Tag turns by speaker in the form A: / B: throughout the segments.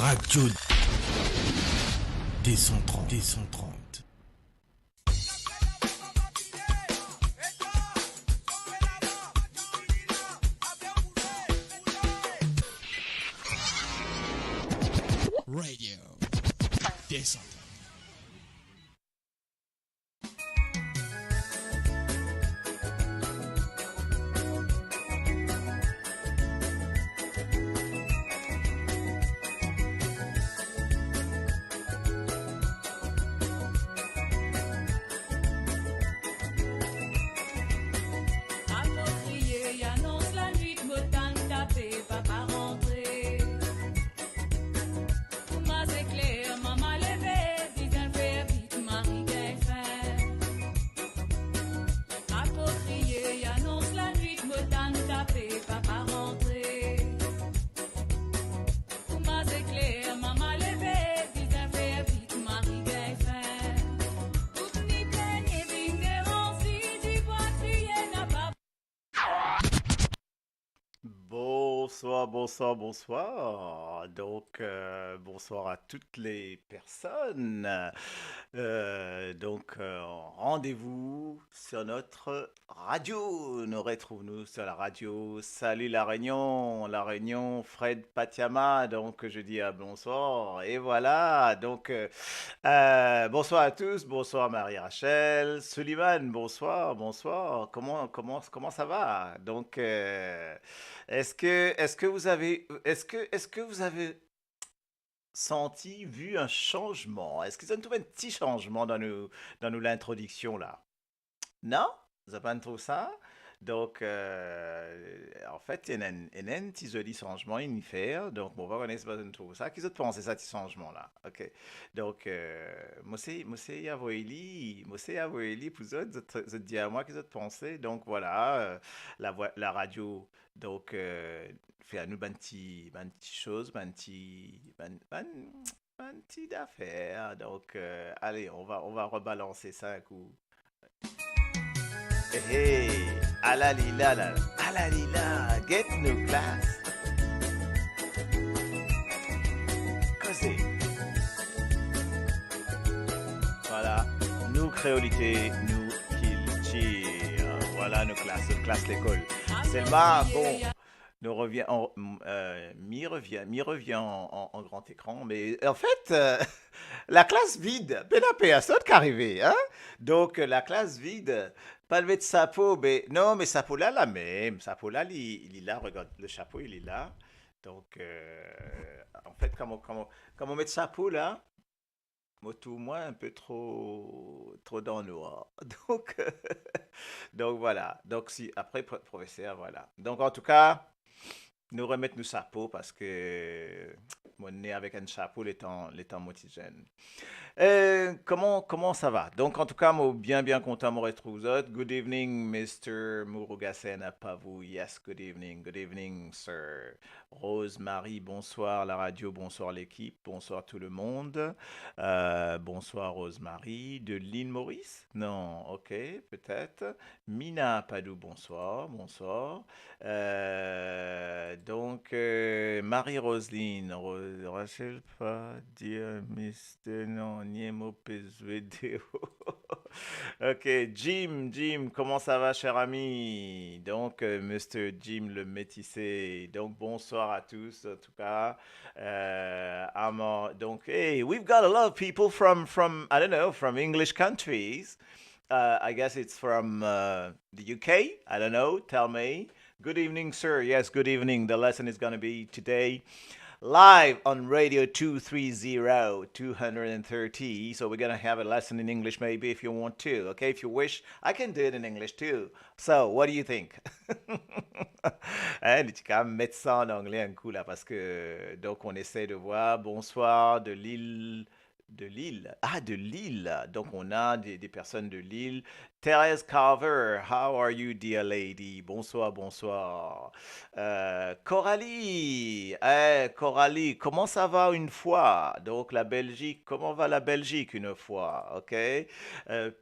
A: Radio D130.
B: Radio D130.
C: Bonsoir. Donc, bonsoir à toutes les personnes. Rendez-vous sur notre radio. Nous retrouvons-nous sur la radio. Salut La Réunion, Fred Patiama. Donc, je dis bonsoir. Et voilà. Donc, bonsoir à tous. Bonsoir Marie-Rachel. Sullivan, bonsoir. Comment ça va? Donc, est-ce que vous avez senti, vu un changement? Est-ce qu'ils ont trouvé un petit changement dans l'introduction là? Non? Vous n'avez pas trouvé ça? Donc, en fait, il y a un petit joli changement à y faire. Donc, on va connaître pas tout ça. Qu'est-ce que vous pensez de ce petit changement là? OK. Donc, moi, c'est Avoeli, pour vous dire à moi, qu'est-ce que vous pensez? Donc, voilà, la radio, donc, fait à nous, ben, petit chose, ben, petit affaire. Donc, allez, on va rebalancer ça un coup. Hey, à la lila, get no class. Causez. Voilà, nous créolité, nous culture. Voilà nos classes l'école. Seulement, bon, m'y revient en grand écran, mais en fait, la classe vide, PNAP, à ça qu'arrivé, hein? Donc, la classe vide, pas levé de chapeau, mais non, mais chapeau là, la même. Chapeau là, il est là, regarde, le chapeau, il est là. Donc, en fait, comment mettre chapeau là? Moi, tout moi, un peu trop dans le noir. Donc, donc voilà. Donc, si, après, professeur, voilà. Donc, en tout cas, nous remettre nos chapeaux parce que mon nez avec un chapeau, les temps motigènes. Comment ça va? Donc, en tout cas, moi, bien content de me retrouver. Good evening, Mr. Murugasen Apavu. Yes, good evening, sir. Rose, Marie, bonsoir la radio, bonsoir l'équipe, bonsoir tout le monde. Bonsoir Rose-Marie. De l'île Maurice? Non, ok, peut-être. Mina Padou, bonsoir. Marie-Roseline, Rachel pas dire Mister non, Niemo Pezvedeo. Ok, Jim, comment ça va, cher ami? Donc, Mr. Jim le métissé. Donc, bonsoir à tous, en tout cas. Donc, hey, we've got a lot of people from I don't know, from English countries. I guess it's from the UK. I don't know. Tell me. Good evening, sir. Yes, good evening. The lesson is going to be today live on Radio 230, 230. So we're going to have a lesson in English maybe if you want to. Okay, if you wish, I can do it in English too. So, what do you think? Hein, tu quand même mettre ça en anglais un coup là parce que donc on essaie de voir bonsoir de Lille. Ah, de Lille. Donc, on a des personnes de Lille. Thérèse Carver, how are you, dear lady? Bonsoir. Coralie, comment ça va une fois? Donc, la Belgique, comment va la Belgique une fois? OK?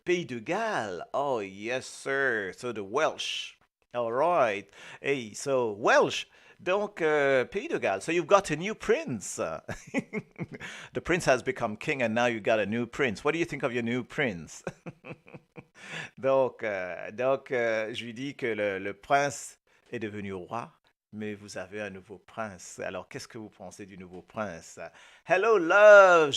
C: Pays de Galles. Oh, yes, sir. So, the Welsh. All right. Hey, so Welsh. Donc, Pays de Galles. So you've got a new prince. The prince has become king and now you got a new prince. What do you think of your new prince? Donc, je lui dis que le prince est devenu roi, mais vous avez un nouveau prince. Alors, qu'est-ce que vous pensez du nouveau prince? Hello, love.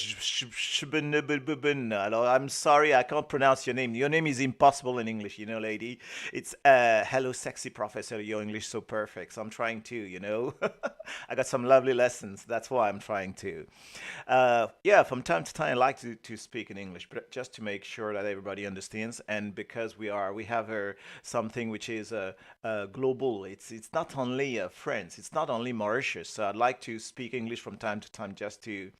C: Alors, I'm sorry, I can't pronounce your name. Your name is impossible in English, lady. It's hello, sexy professor. Your English so perfect. So I'm trying to. I got some lovely lessons. That's why I'm trying to. Yeah, from time to time, I like to speak in English, but just to make sure that everybody understands, and because we have something which is global. It's not only France, it's not only Mauritius. So I'd like to speak English from time to time, just to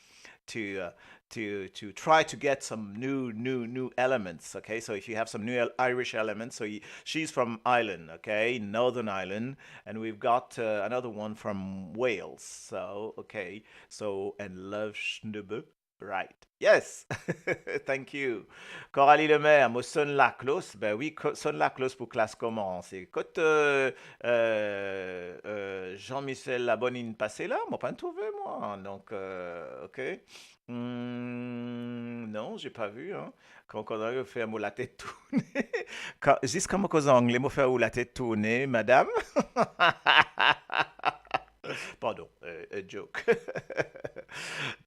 C: try to get some new elements. Okay, so if you have some new Irish elements, so she's from Ireland, okay, Northern Ireland, and we've got another one from Wales. So okay, so and love Schnubbe, right? Yes, thank you. Coralie Lemaire, moi sonne la cloche. Ben oui, sonne la cloche pour classe commence. Écoute, Jean-Michel Labonine passé là, moi pas trouvé moi. Donc, ok. Non, j'ai pas vu. Hein. Quand on a fait un mot la tête tournée. Juste comme aux anglais, moi faire la tête tournée, madame. Pardon, a joke.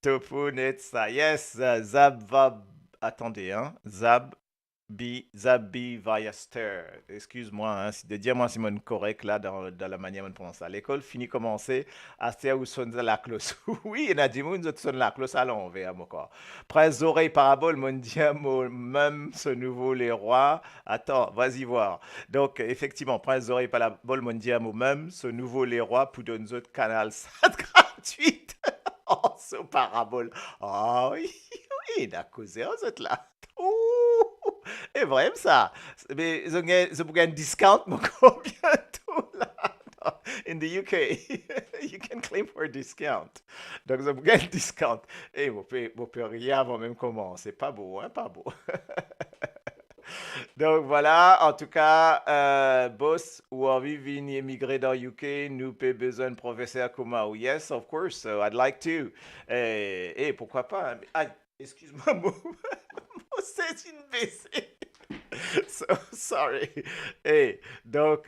C: Tofu Netsa, yes, attendez, hein, Zabi Vayaster. Excuse-moi, hein, de dire moi Simone correct là dans la manière dont on prononce ça. L'école finit commencer à se où sonne la cloche. Oui, il y a des gens qui sonne la cloche à l'envers, mon corps. Presse oreilles parabole, mon diable, même ce nouveau les rois. Attends, vas-y voir. Donc, effectivement, presse oreilles parabole, mon diable, même ce nouveau les rois pour donner autres canal ça gratuite. Oh, ce parabole. Ah oui, oui, d'accord, c'est là. Ouh, et vraiment ça. Mais ils ont un discount, mon gars, bientôt là. In the UK, you can claim for a discount. Donc, ils ont un discount. Et vous pouvez rien avant même commencer. Pas beau, hein, pas beau. Donc voilà, en tout cas, boss ou envie de émigrer dans UK, nous pas besoin de professeur comme moi. Yes, of course, so I'd like to. Et pourquoi pas? Hein. Ah, excuse-moi, c'est une BC. So, sorry. Et donc,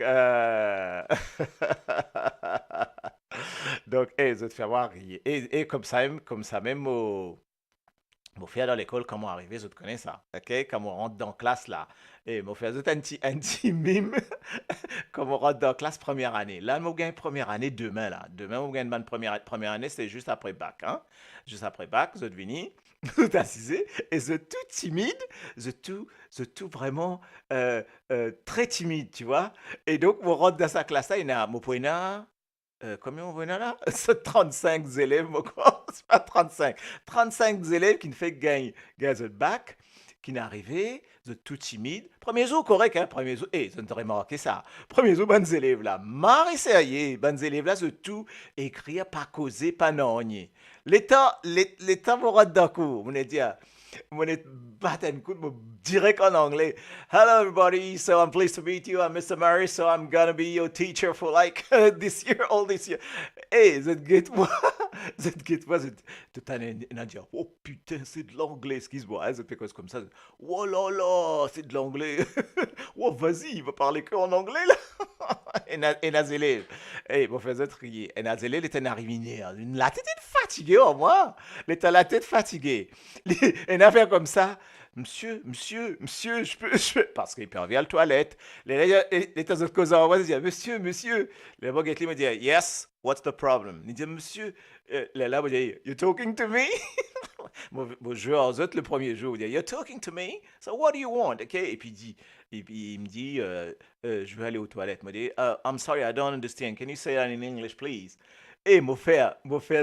C: donc, je te fais voir rire. Et comme ça même mon frère dans l'école, comment arriver, je te connais ça. OK? Quand on rentre dans la classe là. Et mon frère, c'est un petit mime. Quand on rentre dans la classe première année. Là, on gagne première année demain là. Demain, on gagne une première année, c'est juste après bac. Hein? Juste après bac, je venu, tout assisé. Et je tout timide. Je tout vraiment très timide, tu vois. Et donc, on rentre dans sa classe là, il y a mon poignard. Combien on venait là? C'est 35 élèves, mon corps. C'est pas 35. 35 élèves qui ne fait gagner. Gaz de bac, qui n'est arrivé, de tout timide. Premier jour, correct, hein? Premier jour, vous avez remarqué ça. Premier jour, bonnes élèves là. Marie sérieux, bonnes élèves là, c'est tout écrire, pas causer, pas nogner. L'état, vous rentre d'un coup. On est dit, when it button could direct on anglais. Hello everybody, so I'm pleased to meet you. I'm Mr. Murray, so I'm gonna be your teacher for like this year, all this year. Hey, that get moi, tout un dire, oh putain, c'est de l'anglais, excuse-moi, ça fait comme ça. Oh là là, c'est de l'anglais. Oh vas-y, il va parler que en anglais là. Et les élèves, bon faisait trier. Et les élèves étaient arrivés, la tête est fatiguée, au moins. L'état la tête fatiguée. Une affaire comme ça. Monsieur, parce qu'il peut aller à la toilette. Les autres causes en voix, ils disent, monsieur. Les gens me disent, yes, what's the problem? Ils disent, monsieur, là, vous dites, you're talking to me? Bon, je vais aux autres le premier jour, vous dites, you're talking to me? So what do you want? Okay? Et puis il me dit, je vais aller aux toilettes. Il me dit, I'm sorry, I don't understand. Can you say that in English, please? Et mon frère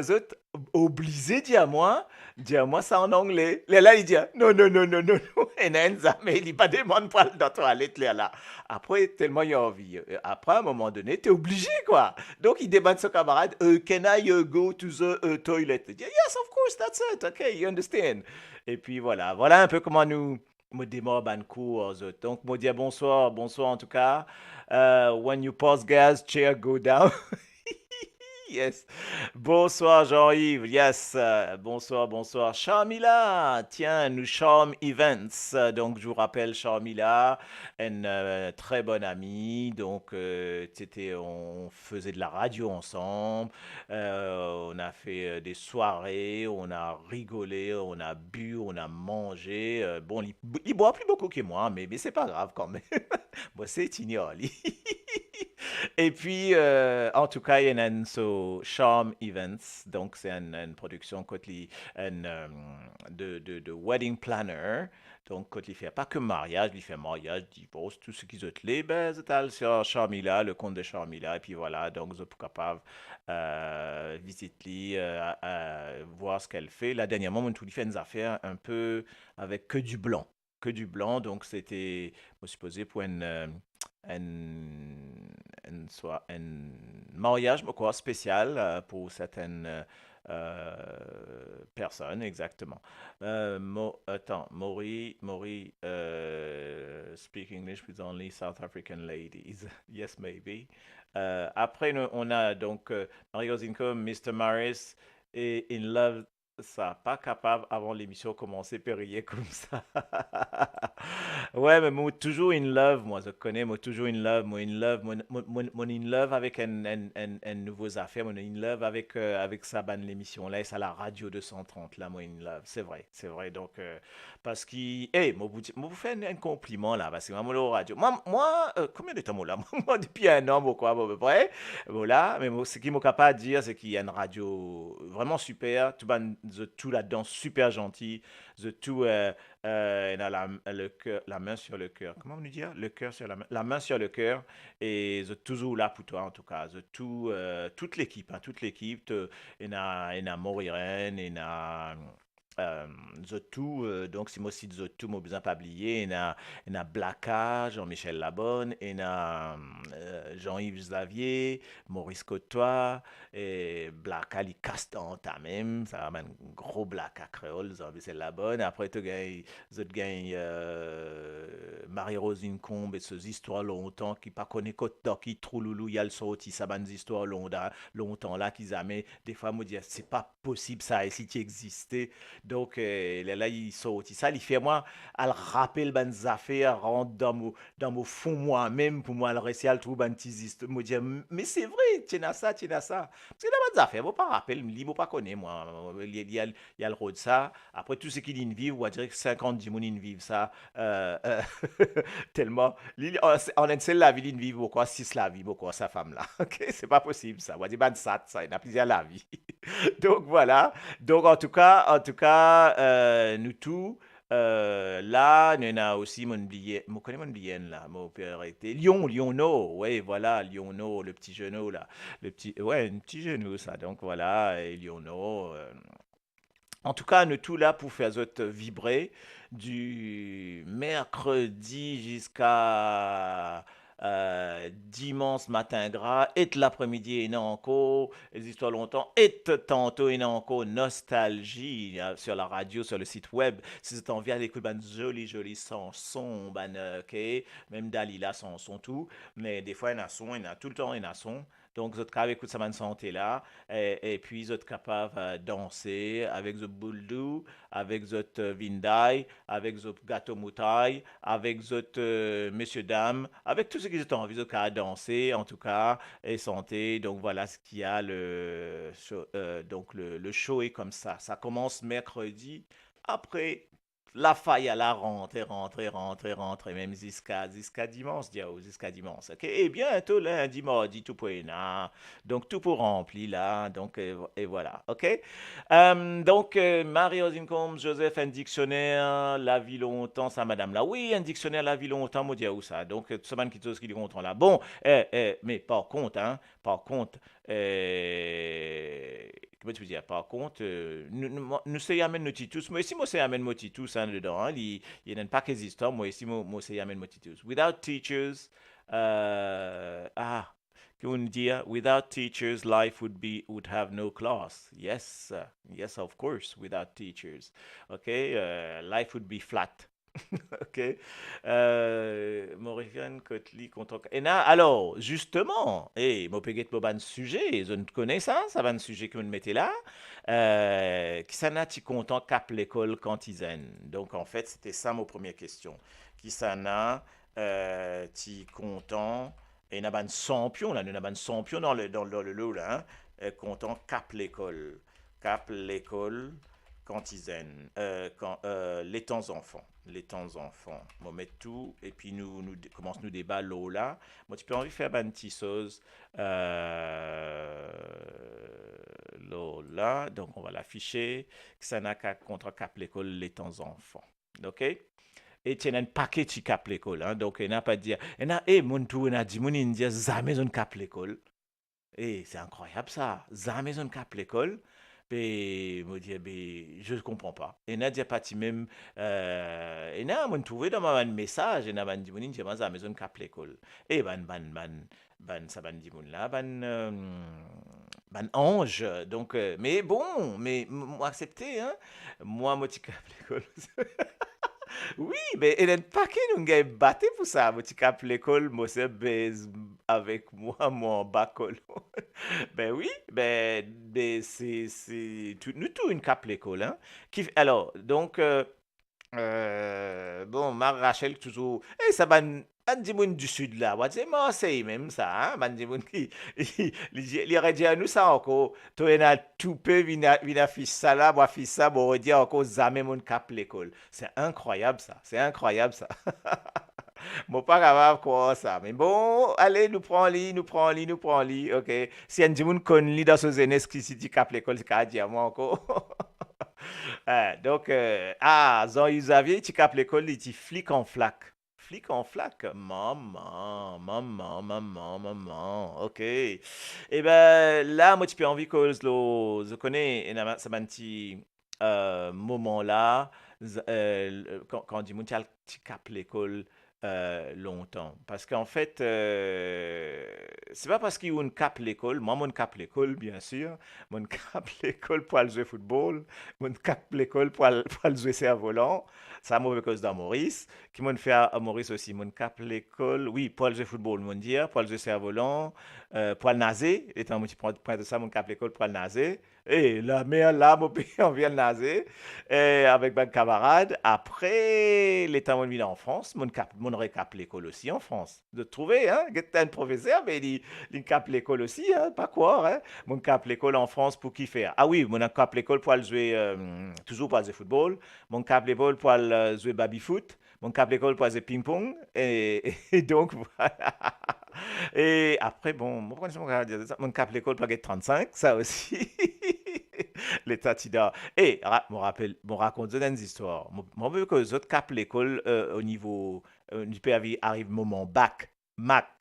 C: autres obligé de dire moi ça en anglais. Là, il dit, non. Et mais il dit pas demande pour aller dans la toilette, là. Après, tellement il a envie. Après, à un moment donné, t'es obligé, quoi. Donc, il demande à son camarade, can I go to the toilet? Il dit, yes, of course, that's it. Okay, you understand. Et puis, voilà un peu comment nous démarre ban cours. Donc, moi, dire bonsoir en tout cas. When you pause gas, chair go down. Yes. Bonsoir Jean-Yves. Yes. Bonsoir, bonsoir. Charmila. Tiens, nous Charm Events. Donc, je vous rappelle Charmila, une très bonne amie. Donc, on faisait de la radio ensemble. On a fait des soirées. On a rigolé. On a bu. On a mangé. Bon, il boit plus beaucoup que moi, mais c'est pas grave quand même. Moi, c'est ignore. Et puis, en tout cas, il y a une so, Charm Events, donc c'est une production côté de wedding planner. Donc, quand il fait pas que mariage, il fait mariage, divorce, tout ce qu'ils ont les ben, c'est all sur Charmila, le compte de Charmila, et puis voilà, donc vous êtes capable visiter, voir ce qu'elle fait. La dernière moment, tout fait une affaire un peu avec que du blanc, donc c'était, moi supposé pour un mariage quoi, spécial pour certaines personnes, exactement. Attends, Maury speak English with only South African ladies. Yes, maybe. Après, on a donc Mario Zinco, Mr. Maris et In Love. Ça, pas capable avant l'émission commencer périller comme ça. Ouais, mais moi, toujours in love, moi, je connais, moi, toujours in love, moi, in love, mon in love avec un nouveau affaire, mon in love avec sa bande l'émission, là, et ça, la radio 230, là, moi, in love, c'est vrai, donc, parce qu'il, hey, moi, vous faites un compliment, là, parce que moi, la radio, combien de temps, moi, là, moi, depuis un an, moi, quoi, à peu près, voilà, mais moi, ce qui m'a capable de dire, c'est qu'il y a une radio vraiment super, tout là-dedans, super gentil, tout, il a la main sur le cœur. Comment on dit dire? Le cœur sur la main sur le cœur. Et je toujours là pour toi, en tout cas. Toute l'équipe, hein, toute l'équipe. Il y a Moriren, il y a Zotou, donc si moi aussi Zotou, moi besoin pas oublier, il y a Blacka, Jean-Michel Labonne, il y a Jean-Yves Xavier, Maurice Côtois, et Blacka, il casse dans ta même, ça va un gros Blacka créole, Jean-Michel Labonne, après tu gagnes Marie-Rose Incombe et ces histoires longtemps qui pas connaît Côte qui Trouloulou, il y a le sorti, ça va des histoires longtemps là qu'ils avaient, des fois, me dire c'est pas possible ça, et si tu existais. Donc, là, il saute. Ça, il fait moi, elle rappelle ben affaires, rentre dans mon fond moi-même, pour moi, le récit, elle trouve un petit histoire. Me dire, mais c'est vrai, tu as ça, tu as ça. Parce que dans mes affaires, je ne pas rappeler, je ne pas connaître, moi. Il y a le rôle de ça. Après, tout ce qui dit vivre, on va dire que 50 10 vivent ça. Tellement. En un seul la vie, il vivre, quoi, 6 la vie, quoi, sa femme là. Ok, c'est pas possible, ça. On va dire, ben, ça, il y en a plusieurs la vie. Donc, voilà. Donc, nous tous, là, il y en a aussi mon billet, je connais mon billet là, mon père était Lionno, ouais, voilà, Lionno, le petit genou là, ouais, un petit genou ça, donc voilà, et Lionno. En tout cas, nous tous là pour faire autres vibrer du mercredi jusqu'à dimanche matin gras, et l'après-midi, il y en a encore, les histoires longtemps, et tantôt, il y en a encore nostalgie sur la radio, sur le site web. Si vous avez envie d'écouter une jolie chanson, ok, même Dalila, son tout, mais des fois, il y en a son, il y en a tout le temps, il y en a son. Donc, vous êtes capable d'écouter sa santé là, et puis vous êtes capable de danser avec le bouldou, avec votre Vindai, avec votre gâteau moutaille, avec votre monsieur dame, avec tout ce qu'ils ont envie de danser, en tout cas, et santé. Donc voilà ce qu'il y a. Le show, donc le show est comme ça. Ça commence mercredi. Après, la faille à la rentre, même jusqu'à dimanche, jusqu'à dimanche. Ok? Et bientôt lundi, mardi, tout pour là. Donc tout pour remplir là. Donc, et voilà. Ok? Donc, Marie Incombe, Joseph, un dictionnaire, la vie longtemps, ça, madame là. Oui, un dictionnaire, la vie longtemps, moi, où ça. Donc, tout ça, qui tout ce qui dit contre là. Bon, mais par contre, hein, par contre, comment tu veux dire, par contre, nous c'est amène nos tous. Moi, ici, moi, c'est amène nos tous, hein, dedans. Hein, il y a pas que histoires. Moi, ici, moi, c'est amène nos tous. Without teachers, qu'on dit, without teachers, life would have no class. Yes, yes, of course, without teachers. Okay, life would be flat. Ok. Morrigan, Kotli, contre... Et là, alors, justement, mon peguet ban sujet, je ne connais ça, ça va un sujet que vous me mettez là. Qui s'en a, tu content cap l'école quand ils aiment. Donc, en fait, c'était ça ma première question. Qui s'en a, tu content, et il y a ban champion, là, il y a ban champion dans le lot, là, hein, content cap l'école. Cap l'école quand ils aiment. Les temps enfants on met tout et puis nous commence nous débat là. Moi tu peux envie de faire une petite chose euh, là, donc on va l'afficher. Ça n'a qu'à contre cap l'école les temps enfants. OK? Et tu as un paquet de cap l'école, hein, donc il n'a pas dire il n'a mon tout on a dit mon india jamais on cap l'école. Et c'est incroyable ça. Jamais on cap l'école. Et me dit, je ne comprends pas. Et Nadia Pati même, et n'a m'ont trouvé dans ma message, et n'a ban dit, mon j'ai ma maison cap l'école. Et ça ban dit, mon là, ban ange. Donc, mais bon, mais moi accepté, hein. Moi, cap l'école. Oui, mais il y a un paquet de gens battu pour ça. Moi, tu capes l'école, moi, c'est baise avec moi, mon bacol. Ben oui, c'est nous tous une cape l'école, hein. Alors, donc, bon, Marc Rachel toujours, ça ban di moun du sud là, ouais, c'est Marseille même ça, hein, ban di moun qui, il aurait dit à nous ça encore, toi en a tout peu, vina fils ça là, moi fils ça, bon, on dit encore jamais mon cap l'école. C'est incroyable ça, c'est incroyable ça. Mon pas capable quoi ça, mais bon, allez, nous prend lit, ok. Si un di moun kon li dans ce zenes qui si dit cap l'école, c'est qu'à dire moi encore. Donc, Jean Xavier, tu capes l'école, il dit flic en flac. Flic en flac. Maman. Ok. Et ben là, moi, tu peux envie que je connais, ça m'a un petit moment là, quand on dit, tu capes l'école longtemps. Parce qu'en fait, c'est pas parce qu'il y a une cap l'école, moi, mon cap l'école, bien sûr, mon cap l'école pour aller jouer football, mon cap l'école pour aller jouer cerf-volant, ça m'a cause dans Maurice, qui m'ont fait à Maurice aussi, mon cap l'école, oui, pour aller jouer football, mon dire, pour aller jouer cerf-volant, pour aller nager, étant mon petit point de ça, mon cap l'école pour aller nager, et la mère là, mon pays, on vient de nager, avec mes camarades. Après, l'état mon en France, mon récap l'école aussi en France. De trouver, hein, un professeur, mais il cap l'école aussi, hein, pas quoi, hein. Mon cap l'école en France pour qui faire? Ah oui, mon cap l'école pour aller jouer, toujours pour aller jouer football. Mon cap l'école pour aller jouer baby foot. Mon cap l'école pour aller jouer ping-pong. Et donc, voilà. Et après, bon, mon cap l'école pour aller 35, ça aussi. L'état tida. Et, me rappelle, me raconte des histoires. Moi, veux que les autres capent l'école au niveau du PAV arrive moment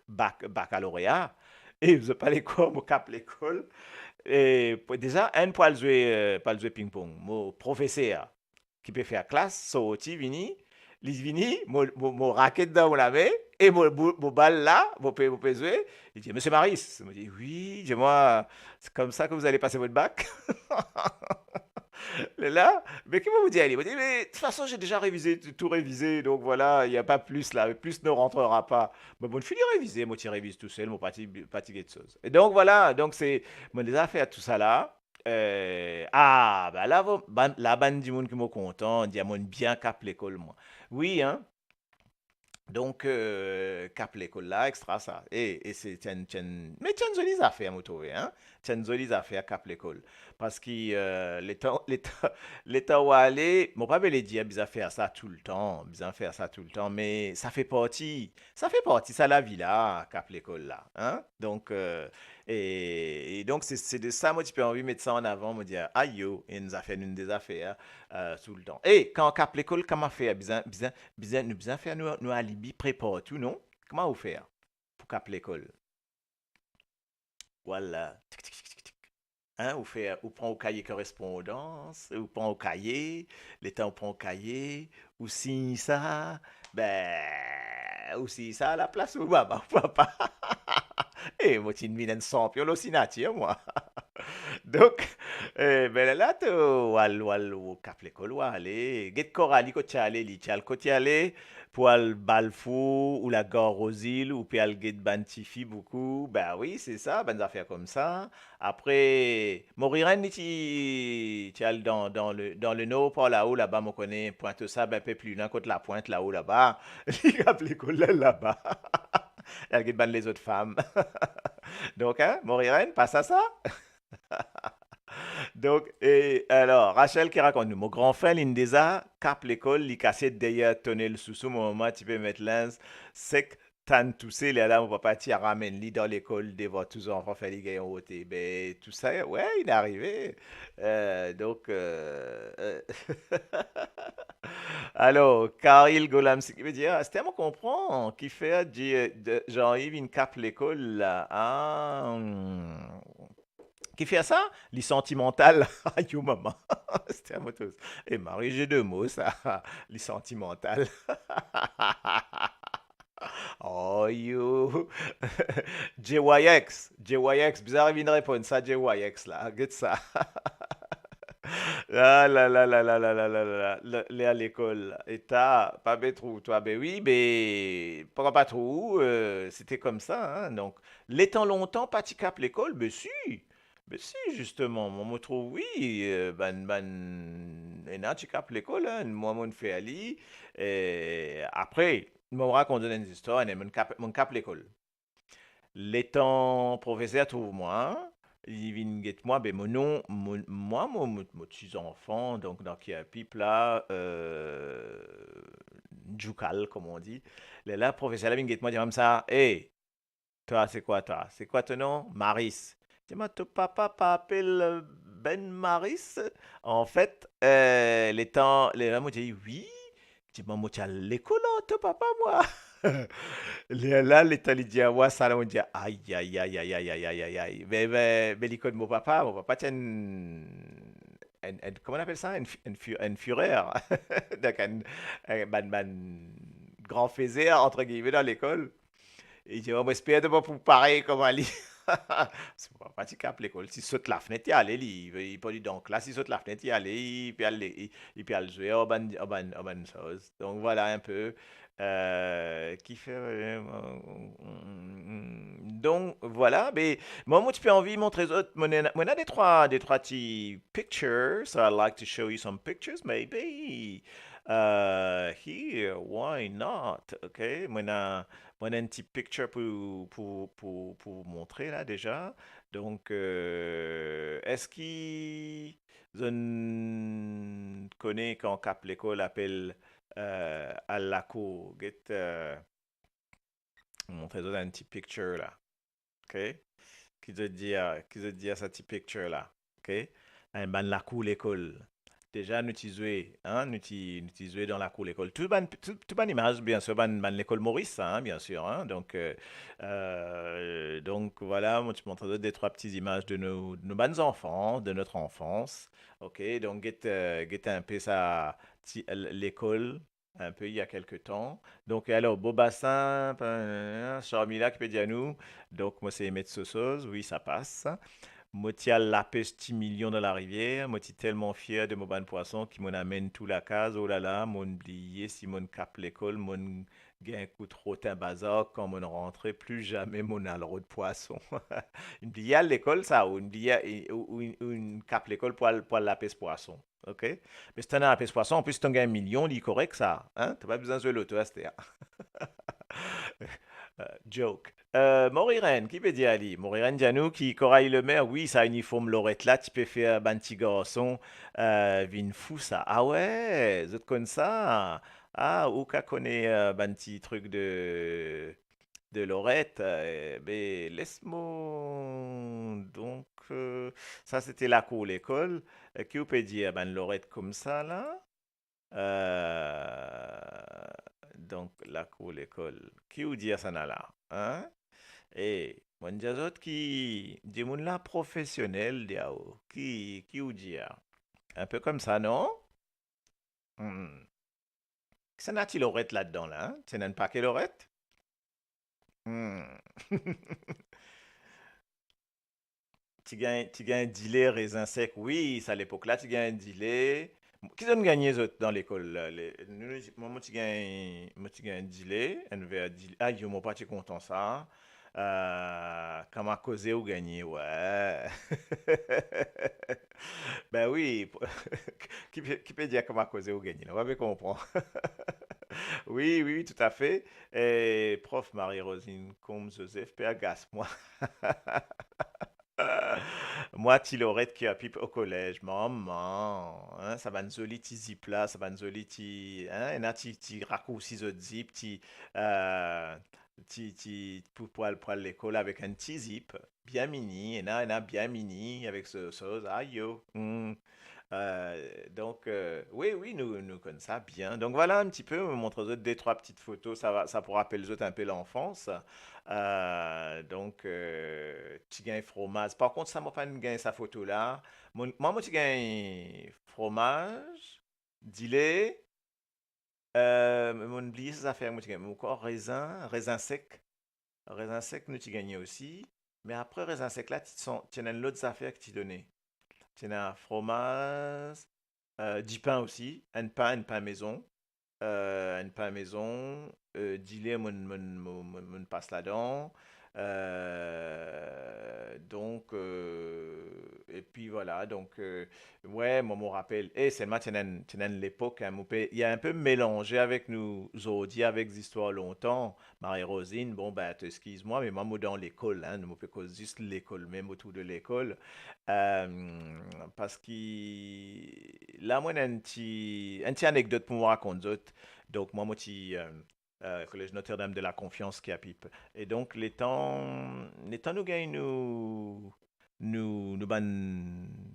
C: baccalauréat. Et vous n'avez pas l'école, moi cap l'école. Et déjà, un pour jouer ping-pong. Mon professeur qui peut faire classe, sorti, vini, mon raquette dans la main, et mon balle là, mon jouer. Il dit, Monsieur Maris, je me dit, oui, dis-moi, c'est comme ça que vous allez passer votre bac. Là, mais comment vous dire? Il m'a dit, mais de toute façon, j'ai déjà révisé, tout révisé, donc voilà, il n'y a pas plus là, plus ne rentrera pas. Mais bon, je finis réviser, moi, tu révises tout seul, mon fatigué de choses. Et donc voilà, donc c'est, moi, des affaires, tout ça là. Bah là, la bande du monde qui m'a content, dit, mon bien cap l'école, moi. Oui, hein. Donc, cap l'école là, extra ça. Et c'est mais tiens, jolies affaires, moi, trouvé, hein. Tiens, jolies affaires, cap l'école. Parce que l'état où aller, mon papa les dit, bien faire ça tout le temps, bien faire ça tout le temps, mais ça fait partie, ça la vie là, cap l'école là, hein. Donc, et donc, c'est de ça, moi, tu peux envie de mettre ça en avant, me dire, aïe, yo, et nous a fait une des affaires tout le temps. Et quand cap l'école, comment faire? Nous faire nous alibi, prépare tout, non? Comment vous faire pour cap l'école? Voilà. Tic, tic, tic, tic, tic. Hein, ou prend au cahier correspondance, ou prend au cahier, les temps on prend au cahier, ou signe ça, ou signe ça à la place ou bah, papa. Et moi, tu me viens de champion aussi nature, moi. Donc, ben là, tu au cap l'école, ou aller, get Coralie, ko allé, li, tu côté aller, pour al balfou, ou la gare aux îles, ou puis al get bantifi beaucoup, ben oui, c'est ça, ben affaires comme ça. Après, Moriren, tu al dans le nord, par là-haut, là-bas, on connaît Pointe Sable, un peu plus loin, côté la pointe, là-haut, là-bas, il cap l'école, là-bas. Elle get ban les autres femmes. Donc, hein, Moriren, passe à ça. Donc, et alors, Rachel qui raconte, mon grand frère, l'Indesa, cap l'école, il cassait derrière tonner sous mon moment, tu peux mettre lens, sec, tan toussé, là, mon papa, tu ramène lui dans l'école, devant tous les enfants, faire les gars en haut, ben, tout ça, ouais, il est arrivé. Donc, alors, Karil Golam, ce qui veut dire, c'était à moi comprendre, qui fait, Jean-Yves, une cap l'école, là, ah, qui fait ça? Les sentimentales. Aïe, oh, maman. C'était à moi tous. Et Marie, j'ai deux mots, ça. Les sentimentales. Oh, you. JYX. JYX. Bizarre, il vient de répondre ça, JYX, là. Get ça. Ah là là là là là là là là là, là, à l'école. Et t'as pas bé trop, toi, ben oui, mais pourquoi pas trop, c'était comme ça, hein. Donc, l'étant longtemps, pas t'y cap l'école, ben si, justement, moi, me trouve, oui, et là, tu cap l'école, hein, moi, mon fait ali, et après, moi, me raconte des histoires, et mon cap l'école. L'étant professeur trouve moi, il vient get moi, ben mon nom, moi, mon petit enfant, donc dans qui a pipe là, Djoukal, comme on dit. Là, professeur, là, vient get moi, dit comme ça, hey, toi, c'est quoi toi? C'est quoi ton nom? Maris. Dis-moi, ton papa appelle Ben Maris? En fait, les gens m'ont dit oui. Dis-moi, moi, tu as l'école, hein, ton papa, moi. Là, l'État lui dit, ah, ouais, ça, là, on dit, aïe, aïe, aïe, aïe, aïe, aïe, aïe, aïe, aïe. Mais l'école de mon papa, tiens, comment on appelle ça? Un fureur. Donc, grand faiseur, entre guillemets, dans l'école. Et il dit, oh, moi, j'espère de pas pour pareil comme Ali. C'est pas si cap l'école. Si saute la fenêtre, il allait, il peut dire donc là, si saute la fenêtre, il allait, il peut aller jouer au ban chose. Donc voilà un peu. Qui fait. Donc voilà, mais moi, tu peux envie de montrer autres. Moi, des trois petits pictures. So I'd like to show you some pictures, maybe. Here, why not? OK? Moi, un petit picture pour vous montrer là déjà. Donc, est-ce qu'il zone connaît quand Cap l'école appelle à la cour? Get, montrer un petit picture là. OK? Qui te dit à ce petit picture là. OK? Un ban la cour l'école. Déjà, nous utilisons, hein, nous utilisons dans la cour l'école. Tout ban image, bien sûr, ban l'école Maurice, hein, bien sûr. Hein, donc voilà, moi, tu montres des trois petites images de nos bons enfants, de notre enfance. OK, donc get un peu ça, l'école, un peu il y a quelques temps. Donc, alors, Beaubassin, Charmila qui peut dire à nous. Donc, moi, c'est Mettre Sauceuse, oui, ça passe. Moi, t'y a la petit million dans la rivière. Moi, t'y tellement fier de mon ban poisson qui m'en amène tout la case. Oh là là, mon oublié, si mon cap l'école, mon gain coup trop un bazar quand mon rentré, plus jamais mon a le de poisson. Une billet à l'école, ça, ou une billet, ou une cap l'école pour la pêche poisson. OK? Mais si t'en as la pêche poisson, en plus, t'en gagnes un million, il est correct, ça. Hein? T'as pas besoin de l'auto, c'était. Joke. Moriren, qui peut dire Ali? Moriren Dianou qui Corail le maire, oui, ça uniforme Lorette là, tu peux faire un petit garçon, vin fou ça. Ah ouais, vous êtes comme ça. Ah, ou qu'à connaît un petit truc de Lorette, ben laisse-moi. Donc, ça c'était la cour l'école. Qui vous peut dire, ben Lorette comme ça là? Euh, donc, la cour, l'école. Qui ou dit ça là? Hein? Et, mon dia autres dit mon là professionnel, diao. Qui ou dit? Un peu comme ça, non? Hmm. Ça n'a-t-il l'orette là-dedans, là? Hein? C'est un paquet l'orette? Hmm. tu gagnes un dealer raisin sec. Oui, ça à l'époque là, tu gagnes un dealer. Qui ont gagné les autres dans l'école là? Moi, tu gagnes un dealer, un verre dealer. Ah, yo, mon pas, tu content ça. Comment à causer ou gagner, ouais. Ben oui, qui peut dire comment causer ou gagner, là, on va bien comprendre. Oui, oui, oui, tout à fait. Et prof Marie-Rosine Combes Joseph, P. agace, moi. Moi, Tilorette qui a pipe au collège, maman, hein, ça va nous joli petit zip là, ça va nous joli petit, hein, et là, petit raccourci de zip, euh, pour l'école avec un petit zip, bien mini, et là, bien mini, avec ce, aïe yo. Donc, oui, oui, nous connaissons ça bien. Donc, voilà un petit peu, me montre aux autres deux, trois petites photos, ça pourra rappeler les autres un peu l'enfance. Donc, tu gagnes fromage. Par contre, ça m'a pas gagné sa photo là. Moi, tu gagnes fromage, dilé, mon oublié ces affaires, moi, tu gagnes encore raisin sec. Raisin sec, nous, tu gagnes aussi. Mais après, raisin sec là, tu as l'autre affaire que tu donnais. Tu as fromage, du pain aussi, un pain maison, un pain maison, d'il mon passe là-dedans. Donc, et puis voilà, donc, ouais, moi, mon rappel, et c'est maintenant, l'époque, hein, il y a un peu mélangé avec nous, Zodi, avec des histoires longtemps, Marie-Rosine, bon, ben, excuse-moi, mais moi, dans l'école, hein, nous, cause juste l'école, même autour de l'école, parce que là, moi, un petit anecdote pour me raconter. Donc, moi, collège Notre-Dame de la Confiance qui a pipe. Et donc, les temps nous gagnent,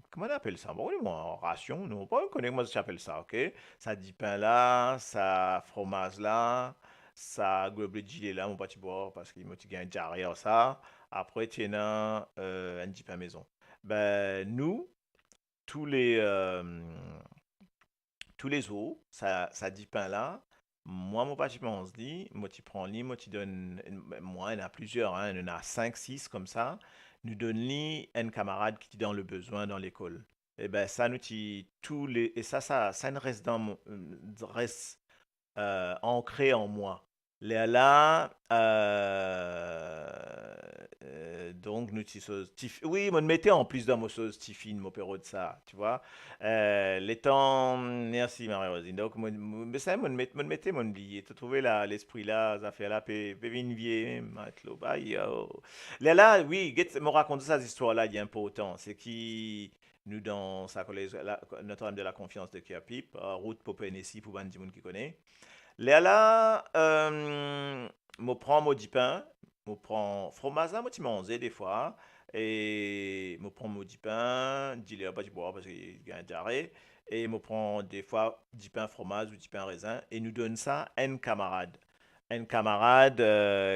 C: comment on appelle ça? Bon, oui, moi, ration, nous, pas connaître comment ça s'appelle ça, ok? Ça dit pain là, ça fromage là, ça globe de gilet là, mon petit boire, parce qu'il m'a dit un diarrhée ça. Après, tu as un petit pain maison. Ben, nous, tous les, euh, tous les jours, ça dit pain là. Moi, mon papa, on se dit, moi, tu prends lit, moi, tu donnes, moi, il y en a plusieurs, hein, il y en a 5 6 comme ça. Nous donne lit un camarade qui est dans le besoin dans l'école. Et ben, ça, nous, tous les, et ça ne reste reste ancré en moi. Là, donc, nous, oui, me mettais en plus dans mon chose, Tiffy, mon péro de ça, tu vois. Les temps, merci Marie-Rosine. Donc, mais ça, me mettais mon billet. Tu trouvais là, l'esprit là, ça fait là, pévin vie, matelot, bah, yo. Oui, me raconter ces histoires-là, il y a un peu autant. C'est qui, nous, dans sa collège, Notre-Dame de la Confiance de Kiapip, route pour Pénessi, pour Bandi, qui connaît. Là, je prends mon pain, je prends fromage, moi tu manges des fois, et je prends mon pain, dis-le pas du bois parce qu'il y a un diarrhée, et je prends des fois du pain fromage ou du pain raisin, et nous donne ça à un camarade. Un camarade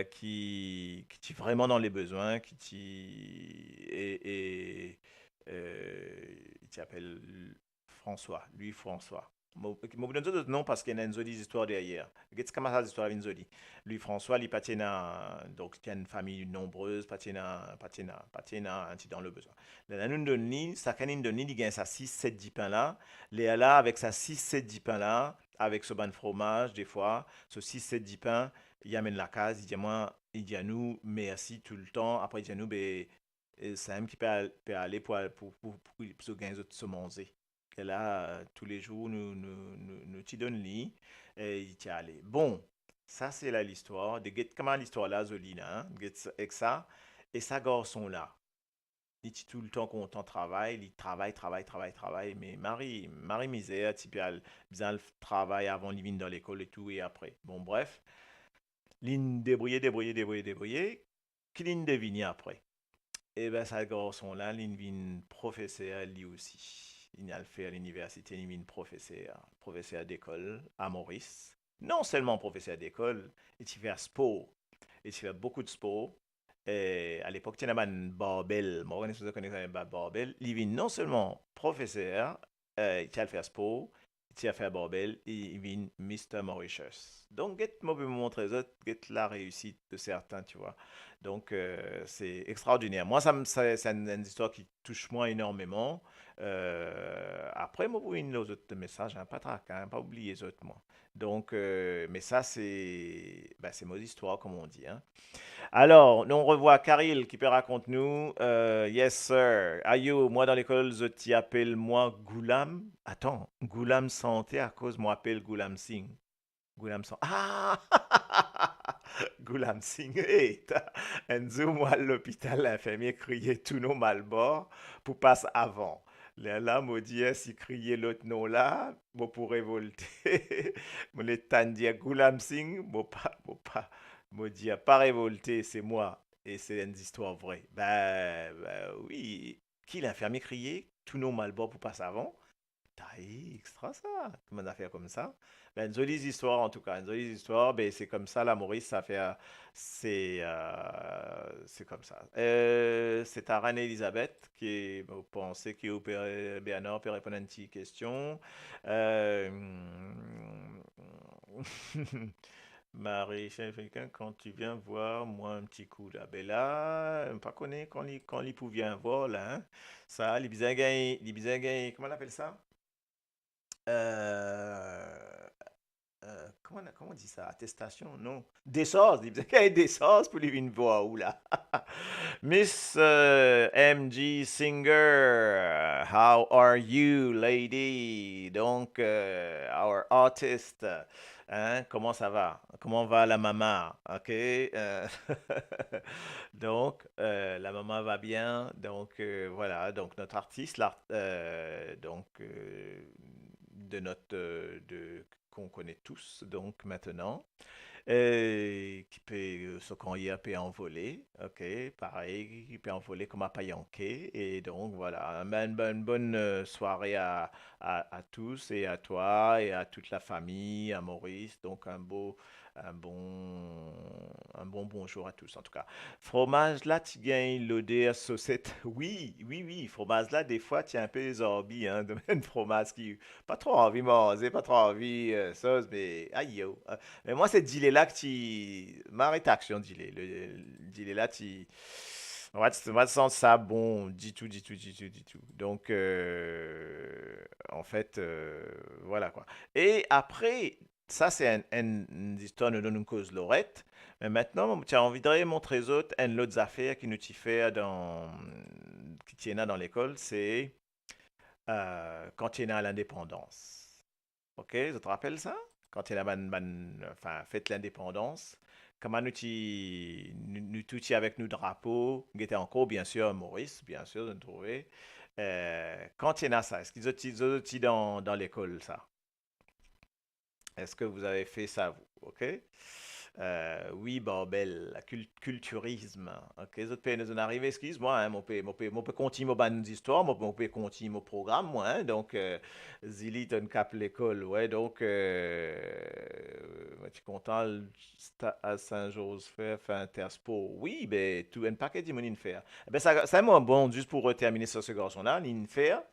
C: qui est vraiment dans les besoins, il s'appelle François, lui François. Je vous donne d'autres noms parce qu'il y a une jolie histoire derrière. Qu'est-ce que c'est l'histoire d'une jolie? Lui François, il patina donc il y a une famille nombreuse, patina un petit dans le besoin. Là, nous donne ni sa canine de ni il gagne sa 6 7 10 pains là. Léa avec sa 6 7 10 pains là, avec ce ban de fromage des fois, ce 6 7 10 pains, il amène la case, il dit moi, il dit à nous merci tout le temps. Après il dit à nous ben c'est un qui peut aller pour gagner de se manger. Et là, tous les jours, nous t'y donne lit et il t'y allé. Bon, ça c'est là l'histoire. De get comment l'histoire là, Zolina, hein, avec ça. Et ça garçon là, il dit tout le temps qu'on t'en travaille, il travaille, travaille, travaille, travaille. Mais Marie misère, tu peux bien le travail avant, il vient dans l'école et tout, et après. Bon, bref, ligne débrouillé, débrouillé, débrouillé, débrouillé, qui ligne devine après. Et ben, ça garçon là, il vient professeur lui aussi. Il a le fait à l'université, il vient professeur d'école à Maurice. Non seulement professeur d'école, il fait sport. Il fait beaucoup de sport. Et à l'époque, il y avait un barbel. Moi, je connais un barbel. Il vient non seulement professeur, il a le fait sport, tu as fait bordel, il vient Mr. Mauritius. Donc, moi, je vais vous montrer ça, la réussite de certains, tu vois. Donc, c'est extraordinaire. Moi, c'est une histoire qui touche moi énormément. Après, moi, vous une autres messages, hein, pas trac, hein, pas oublier les autres, moi. Donc, mais ça, c'est mon histoire, comme on dit, hein. Alors, nous on revoit Karil qui peut raconter nous. Yes, sir. Ayo, moi dans l'école, je t'y appelle moi Goulam. Attends, Goulam Santé à cause moi appelle Goulam Singh. Goulam Santé. Ah! Goulam Singh. Hey, Enzo, moi à l'hôpital, l'infirmier criait tous nos malbords pour passer avant. Là, maudit, si criait l'autre nom là, moi pour révolter. Mon état dire Goulam Singh, moi dire pas révolté, c'est moi. Et c'est une histoire vraie. Ben oui. Qui l'infirmier criait tous nos malbords pour passer avant? Taï, extra ça, comment on a fait comme ça? Ben, une jolie histoire en tout cas, une jolie histoire, ben, c'est comme ça la Maurice, ça fait, c'est comme ça. C'est à Reine-Elisabeth qui vous pensez qui opère Bernard peut répondre à une petite question. Euh, Marie, c'est quelqu'un quand tu viens voir moi un petit coup là, ben là, pas connaît quand il vient voir là, hein. Ça, les bisagues, comment on appelle ça? Euh, comment on dit ça? Attestation? Non. Des sources. Il disait qu'il y a des sources pour lui une voix. Oula. Miss MG Singer, how are you, lady? Donc, our artist. Hein, comment ça va? Comment va la maman? OK? Donc, la maman va bien. Donc, voilà. Donc, notre artiste, donc, de notre, qu'on connaît tous, donc, maintenant qui peut, ce qu'on y a peut envoler, ok, pareil, qui peut envoler comme à Payanquet, et donc voilà, une bonne soirée à tous et à toi et à toute la famille, à Maurice, donc un bon, un bon bonjour à tous en tout cas. Fromage là, tu gagnes l'odeur saucette, oui, oui, oui, fromage là, des fois, tu as un peu les orbies, hein, de un fromage qui, pas trop envie de manger, pas trop envie sauce, mais aïe yo, mais moi, c'est Dile là que tu. M'arrête action, Dile. Dile là, tu. On va te sentir ça bon, du tout, du tout, du tout, du tout. Donc, en fait, voilà quoi. Et après, ça, c'est une histoire de une cause Lorette. Mais maintenant, tu as envie de montrer aux autres une autre affaire qui nous t'y fait qui tient là dans l'école, c'est quand tu es à l'indépendance. Ok, je te rappelle ça? Quand il a enfin, fait l'indépendance, comment nous tous avec nos drapeaux, qui était encore bien sûr Maurice, bien sûr, de nous trouver. Quand il y a ça, est-ce qu'ils ont dit dans l'école ça? Est-ce que vous avez fait ça, vous? OK? Oui, bordel, culturisme. OK, les autres pays nous en arrivent, excuse-moi, hein, mon peut continuer mon bonne histoire, mon peut continuer mon programme, moi, hein, donc, Zili, t'as une cap l'école, ouais, donc, je suis content, à Saint-Joseph, fait Interspo. Oui, ben, tout un paquet de monde faire. Ben, ça, moi, bon, juste pour terminer sur ce garçon-là, il faire.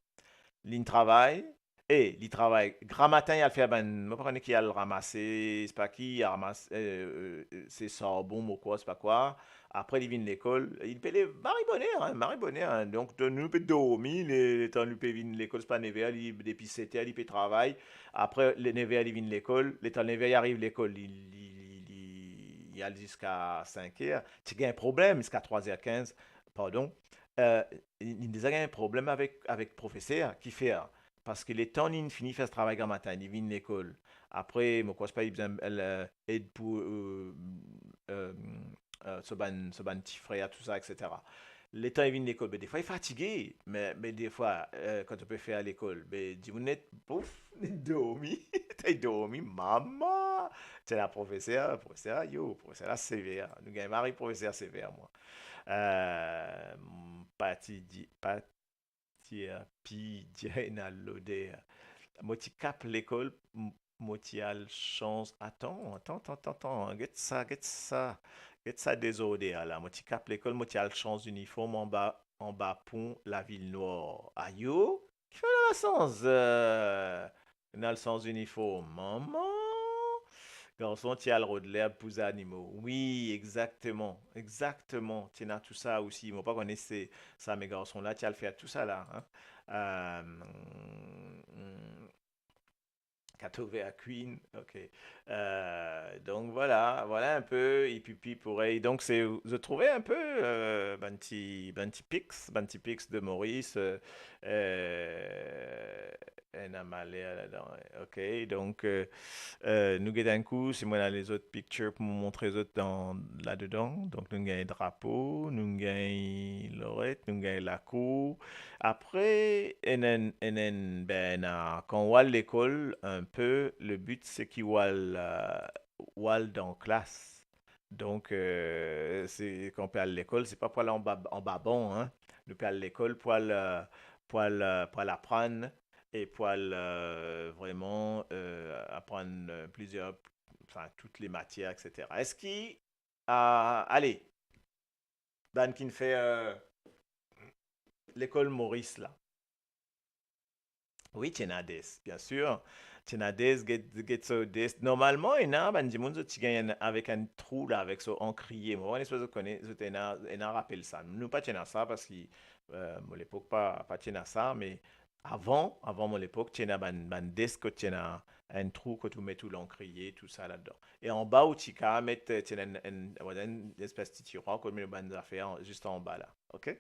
C: Il travaille. Et il travaille. Grand matin, il a le fait, ben, je connais qui a le ramasser, c'est pas qui, il a ramassé, c'est sabon ou quoi, c'est pas quoi. Après, il vient de l'école. Il peut les Marie Bonheur, hein, Marie Bonheur, hein. Donc, nous peut dormir, les temps, nous peut venir de l'école, c'est pas 9h, depuis 7h, il peut travailler. Après, les 9h, il vient de l'école. Les temps 9h, il arrive à l'école, il a jusqu'à 5h. Tu as un problème jusqu'à 3h15, pardon. Il a un problème avec le professeur qui fait. Parce que les temps, il finit faire ce travail grand matin, il vient de l'école. Après, moi, quoi, c'est pas, il besoin aide pour euh, ce ban petit frère, tout ça, etc. Les temps, il vient de l'école, mais des fois, il est fatigué. Mais des fois, quand tu peux faire à l'école, mais dis-moi net, pouf, il dormi. T'as dormi, maman. C'est la professeur, yo, professeur, là, sévère. Nous avons mari professeur sévère, moi. Euh, Pi Diana Lode. Moti cap l'école, moti al chance. Attends. Get ça désordre là. Moti cap l'école, moti al chance uniforme en bas pont, la ville noire. Ayo, qui fait la sens? Dans le sens uniforme. Maman, garçon, tu as le droit de l'air pour animaux. Oui, exactement. Exactement. Tu as tout ça aussi. Moi, pas connaître ça, mes garçons là, tu as le faire tout ça là. Hein. Mm, Catové à Queen, ok. Donc voilà, voilà un peu, et puis pour donc c'est, je trouvais un peu Banty Pix de Maurice, un amalé là-dedans, ok. Donc nous d'un coup, c'est moi dans les autres pictures pour vous montrer les autres là-dedans. Donc nous avons drapeau, nous avons Lorette, nous avons la cour. Après, ben, quand on va à l'école, un peu, le but c'est qu'il va dans classe. Donc, c'est quand on peut aller à l'école, c'est pas pour aller en babon, hein. Nous peut aller à l'école pour aller apprendre et pour aller, vraiment apprendre plusieurs, enfin, toutes les matières, etc. Est-ce qu'il, allez, Dan qui fait l'école Maurice là. Oui, Tienades, bien sûr. Tienades, get so des. Normalement, il y a un petit monde qui gagne avec un trou là, avec son encrier. Moi, on espèce de connaître, il rappelle ça. Nous pas tiens ça parce que mon l'époque pas tiens ça, mais avant mon époque, tiens ban des que tiens un trou que tu mets tout l'encrier, tout ça là-dedans. Et en bas où tu peux mettre tiens une espèce de tiroir comme une bande d'affaires juste en bas là, ok?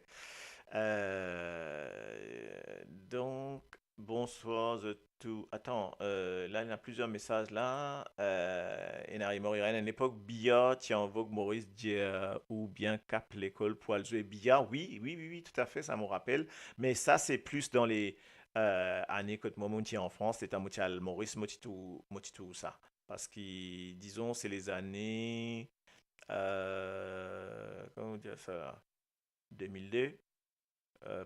C: Donc, bonsoir de tout. Attends, là, il y a plusieurs messages là. Enari Moriren, à l'époque, billard, tu invoques Maurice Dier ou bien Cap l'école pour aller jouer billard. Oui, oui, oui, oui, tout à fait, ça me rappelle. Mais ça, c'est plus dans les années que moi, montier en France, c'était un moutial Maurice Motitou, ça. Parce que, disons, c'est les années. Comment dire ça? 2002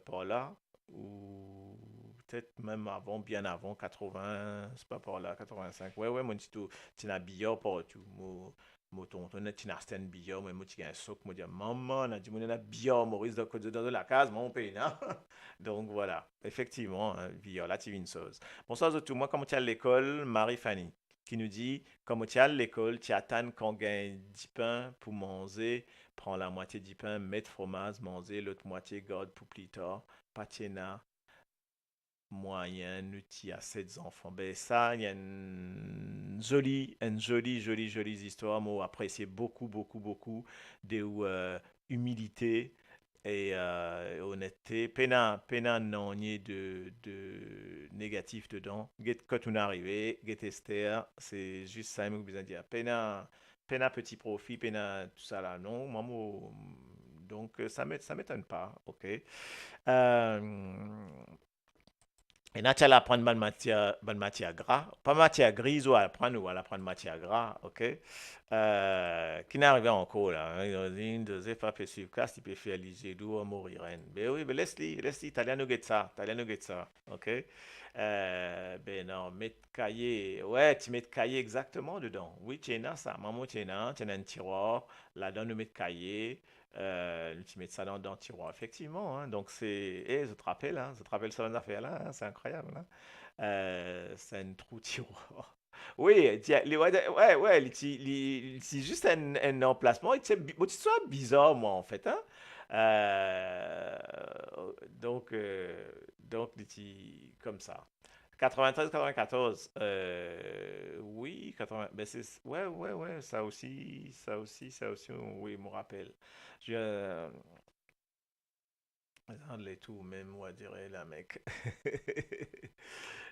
C: par là, ou peut-être même avant, bien avant 80, c'est pas par là, 85. Ouais, ouais, mon petit tout, tu n'as billard pour tout. Mon tonton, tu n'as un billard, mais moi, tu as un soc, moi, dis, maman, on a dit, mon a billard, Maurice, dans la case, mon pays, non? Donc voilà, effectivement, hein, billard, là, tu vis une chose. Bonsoir à tout, moi, comme tu es à l'école, Marie-Fanny, qui nous dit, comme tu es à l'école, tu attends qu'on gagne 10 pains pour manger. Prends la moitié du pain, mets de fromage, manger, l'autre moitié garde pour plus tard. Patiena, moyen, outil à 7 enfants. Ben ça, il y a une jolie histoire. Moi, apprécié beaucoup, beaucoup, beaucoup de humilité et honnêteté. Pena non y de négatif dedans. Quand on est arrivé, get Esther, c'est juste ça que besoin de dire. Pena petit profit, pena tout ça là, non, maman. Donc ça m'étonne pas, ok. Et là, tu allais apprendre bonne matière gras. Pas matière grise ou à apprendre matière gras, ok? Qui n'est arrivé encore là. Hein? Ils ont dit, deuxième fois, sur classe, il peut faire léger, d'où mourir. Ben oui, mais laisse-les, italiano get ça, ok? Ben non, mettre cahier, ouais, tu mets cahier exactement dedans. Oui, tu as ça, maman, tu as un tiroir, là-dedans, nous mettons cahier. Tu mets ça dans le tiroir, effectivement. Hein. Donc, c'est. Eh, je te rappelle ça, affaire-là. Hein, c'est incroyable. Hein. C'est un trou tiroir. Oui, ouais, ouais, c'est juste un emplacement. C'est bizarre, moi, en fait. Hein. Euh, donc, comme ça. 93-94. Oui, 80. Ben ouais, ouais, ouais, ça aussi, oui, me rappelle. Je. Les tout, même moi, dirais la mec.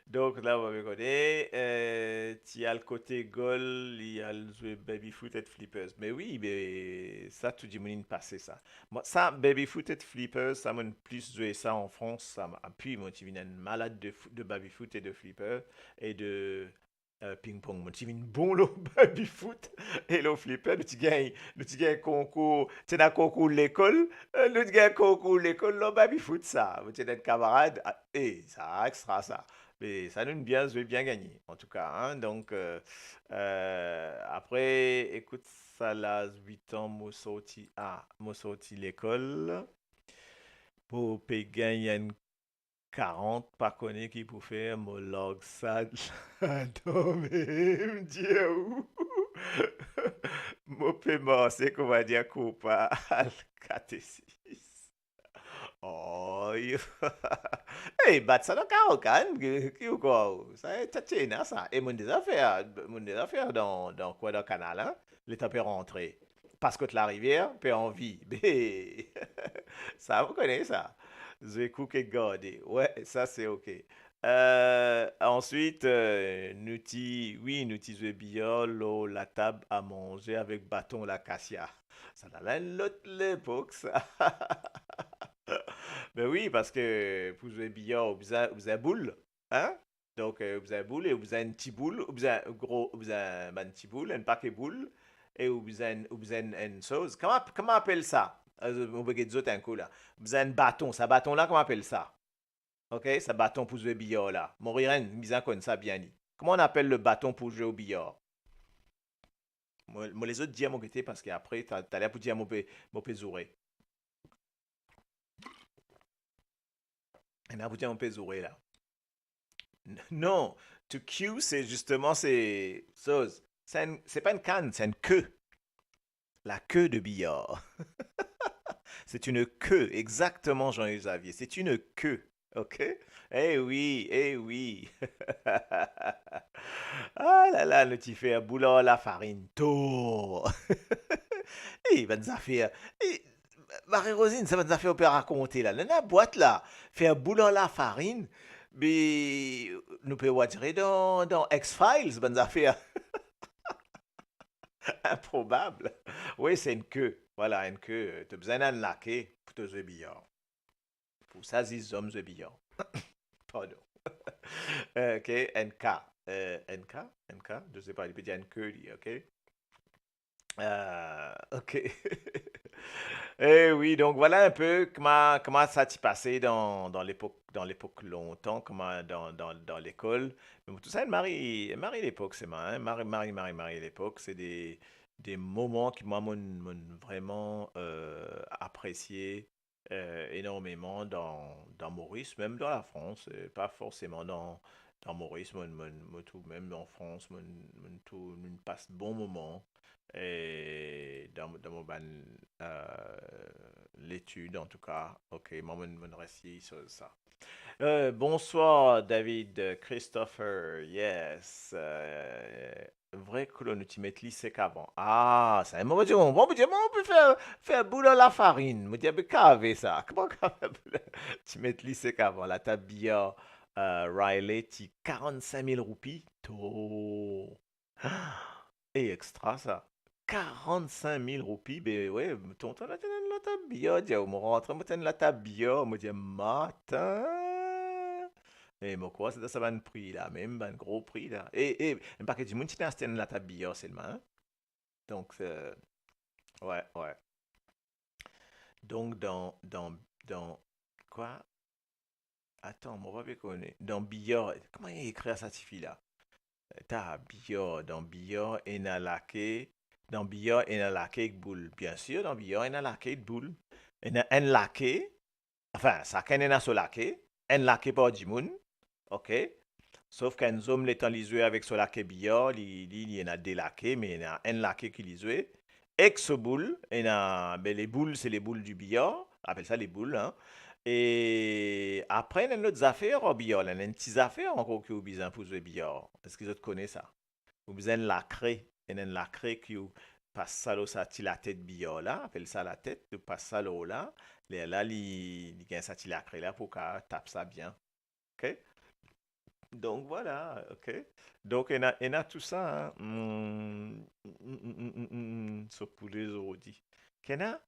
C: Donc là, on va regarder. Il y a le côté goal, il y a le jouer baby-foot et flippers. Mais oui, mais ça, tout le monde passé ça. Moi, ça, baby-foot et flippers, ça m'a plus joué ça en France. Ça m'a puis moi, tu viens malade de baby-foot et de flippers et de ping-pong. Moi, tu viens bon le baby-foot et le flipper. Le petit gagnes concours. Tu as un concours de l'école. Le petit gagnes concours de l'école, le baby-foot, ça. Tu es un camarade. Et ça, extra ça. Mais ça donne bien, je vais bien gagner, en tout cas. Hein. Donc, après, écoute, ça, là, 8 ans, moi sorti l'école. Pour payer 40 pas connu qui pour faire monologue ça. Non, mais me dire où? Mon paiement, c'est qu'on va dire coupa al catécis. Oh, you. Hey, bat ça dans Caracan, qui ou quoi? Ça est tâté, hein, ça. Et mon des affaires dans quoi, dans le canal, hein? L'état peut rentrer. Parce que la rivière peut en vie. Mais, ça, vous connaissez ça. The Cook et Garder. Ouais, ça, c'est OK. Ensuite, nous utilisons bien l'eau, la table à manger avec bâton l'acacia. Ça dans l'autre l'époque, ça. Ben oui, parce que pour jouer billard, vous avez boule, hein? Donc, vous avez boule et vous avez une petite boule, vous avez un gros, vous avez une petite boule, un paquet boule, et vous avez une chose. Comment appelle ça? On va dire un coup là. Vous avez un bâton, ça bâton là, comment appelle ça? Ok, ça bâton pour jouer au billard là. Mon riren, misant comme ça bien dit. Comment on appelle le bâton pour jouer au billard? Moi, les autres disent mon côté parce qu'après, t'as l'air pour dire mon pézoré. On a pour dire mon pézoré là. Non, to cue, c'est justement, c'est pas une canne, c'est une queue. La queue de billard. C'est une queue, exactement, Jean-Yves Xavier. C'est une queue. OK? Eh oui, eh oui. Ah là là, le petit fait boulot la farine. Tôt. Eh, ben ça fait. Eh, Marie-Rosine, ça va nous faire raconter là. La boîte là, faire boulot la farine. Mais nous pouvons dire dans X-Files, ben ça fait improbable. Oui, c'est une queue. Voilà, une queue. Tu as besoin d'un laqué pour te jouer billard. Pour ça, c'est hommes de billard. Pardon. OK, NK. NK? NK? Je sais pas, il peut dire NK, OK? OK. Eh oui, donc voilà un peu comment ça s'est passé dans l'époque longtemps, comment dans l'école. Mais tout ça, Marie l'époque, c'est marrant, hein. Marie l'époque, c'est des moments qui m'ont vraiment apprécié énormément dans Maurice, même dans la France, pas forcément dans Maurice, tout, même en France, tout, passe bon moment. Et dans mon ban, euh, l'étude, en tout cas. OK, moi, mon récit sur ça. Bonsoir, David, Christopher, yes. Vrai que l'on utilise lycée qu'avant. Ah, ça, moi, on peut faire boule à la farine. Moi, je dis, mais ça. Comment faire boule tu mets lycée qu'avant? La tabia, Riley, tu 45 000 roupies. To. Et extra, ça. 45 000 roupies, ben ouais, tonton la tenne la tabia, dia, on rentre, moi tenne la tabia, moi dis, matin. Et moi quoi, c'est ça va un prix là, même un gros prix là. Un paquet de monde qui n'a la tabia seulement, hein. Donc, ouais, ouais. Donc, quoi? Attends, moi pas connaître. Dans billard, comment il écrit ça, cette là? T'as billard, dans billard, et na laqué. Dans billard, et na laqué avec boule. Bien sûr, dans billard, et na laqué avec boule. Et na en laqué. Enfin, ça qu'en a sur laqué. En laqué par du monde. OK? Sauf qu'un homme l'étant lisé avec ce laqué billard, il y en a des laqués, mais il y en a un laqué qui lisé. Ex boule, il y a, ben, les boules, c'est les boules du billard. On appelle ça les boules, hein. Et après, il y a d'autres affaires au billard. Il y a une petite affaire encore qui est besoin pour jouer billard. Est-ce que vous connaissez ça? Vous besoin de lacré. Il y a une lacré qui passe ça là, ça tire la tête billard là. Appelle ça la tête. Tu passes ça là. Là, il y a ça tire lacré là pour qu'elle tape ça bien. OK? Donc voilà, OK. Donc il y a tout ça, hein. Ce poulet Zorodi. Qu'il y en a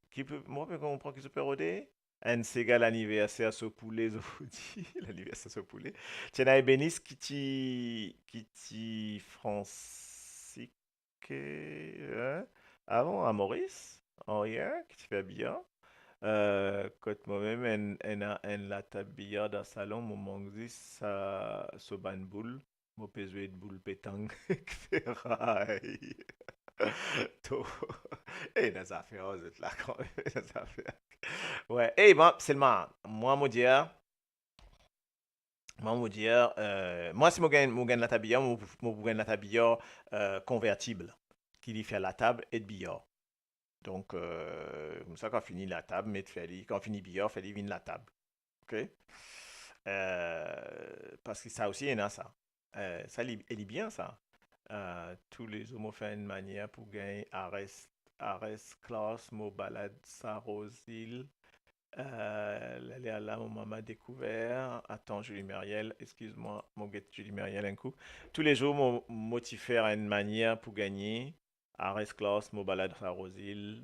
C: qui peut, moi, je comprends qui se peut roder. Un Sega l'anniversaire ce poulet Zorodi. L'anniversaire ce poulet. Tu as Bénis qui Francique, hein? Avant à Maurice, en hier, qui te fait bien. Quand moi-même, en la tabilla dans le salon, mon mangzi, ça, so ban boule, mon jouer de boule pétanque, ferraille. To. Et les affaires, vous êtes là quand même, les affaires. Ouais, et bon, seulement, moi, mon dieu, Moi, vous dire, moi, si je gagne la table billard, je gagne la table billard convertible, qui lui fait la table et de billard. Donc, comme ça, quand on finit la table, mais quand on finit billard, fait vient la table. OK? Parce que ça aussi, il y en a ça. Ça, il est bien, ça. Tous les hommes font une manière pour gagner Arrest, classe, mot balade, ça, Rosil. Elle est là, mon maman découvert. Attends, Julie Mériel, excuse-moi, mon gars, Julie Mériel, un coup. Tous les jours, mon motiver à une manière pour gagner. Arrest, classe, mot balade, ça, Rosil.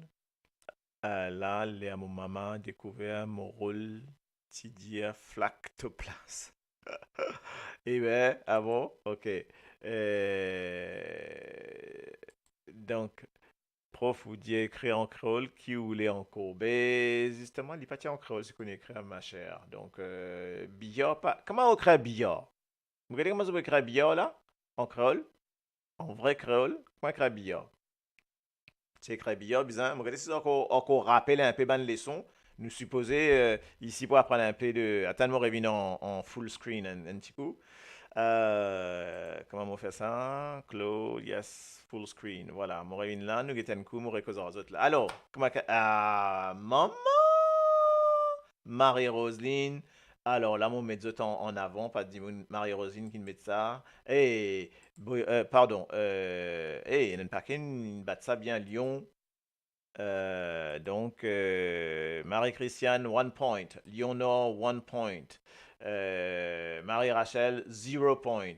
C: Là, Léa, mon maman découvert mon rôle. Tidia, flactoplace. Eh bien, ah bon? Ok. Donc, prof vous dit écrire en créole, qui voulait en cours? Ben, justement, il n'est pas en créole, c'est qu'on écrit ma chère. Donc, billard, pas... comment on crée billard? Vous regardez comment on peut créer billard là? En créole? En vrai créole? Comment on crée billard? C'est écrit billard, bizarre. Vous regardez si on encore rappelle un peu ban leçon. Nous supposer ici pour apprendre un peu de. Attends, moi, revenir en full screen un petit coup. Comment on fait ça? Claude, yes, full screen. Voilà, mon revin là, nous avons un coup, mon cause aux autres là. Alors, maman, Marie-Roseline. Alors là, mon met en avant, pas de Marie-Roseline qui me met ça. Et, pardon, il y a un paquet, une bat ça bien Lyon. Donc, Marie-Christiane, 1 point. Léonore, 1 point. Marie-Rachel, 0 point.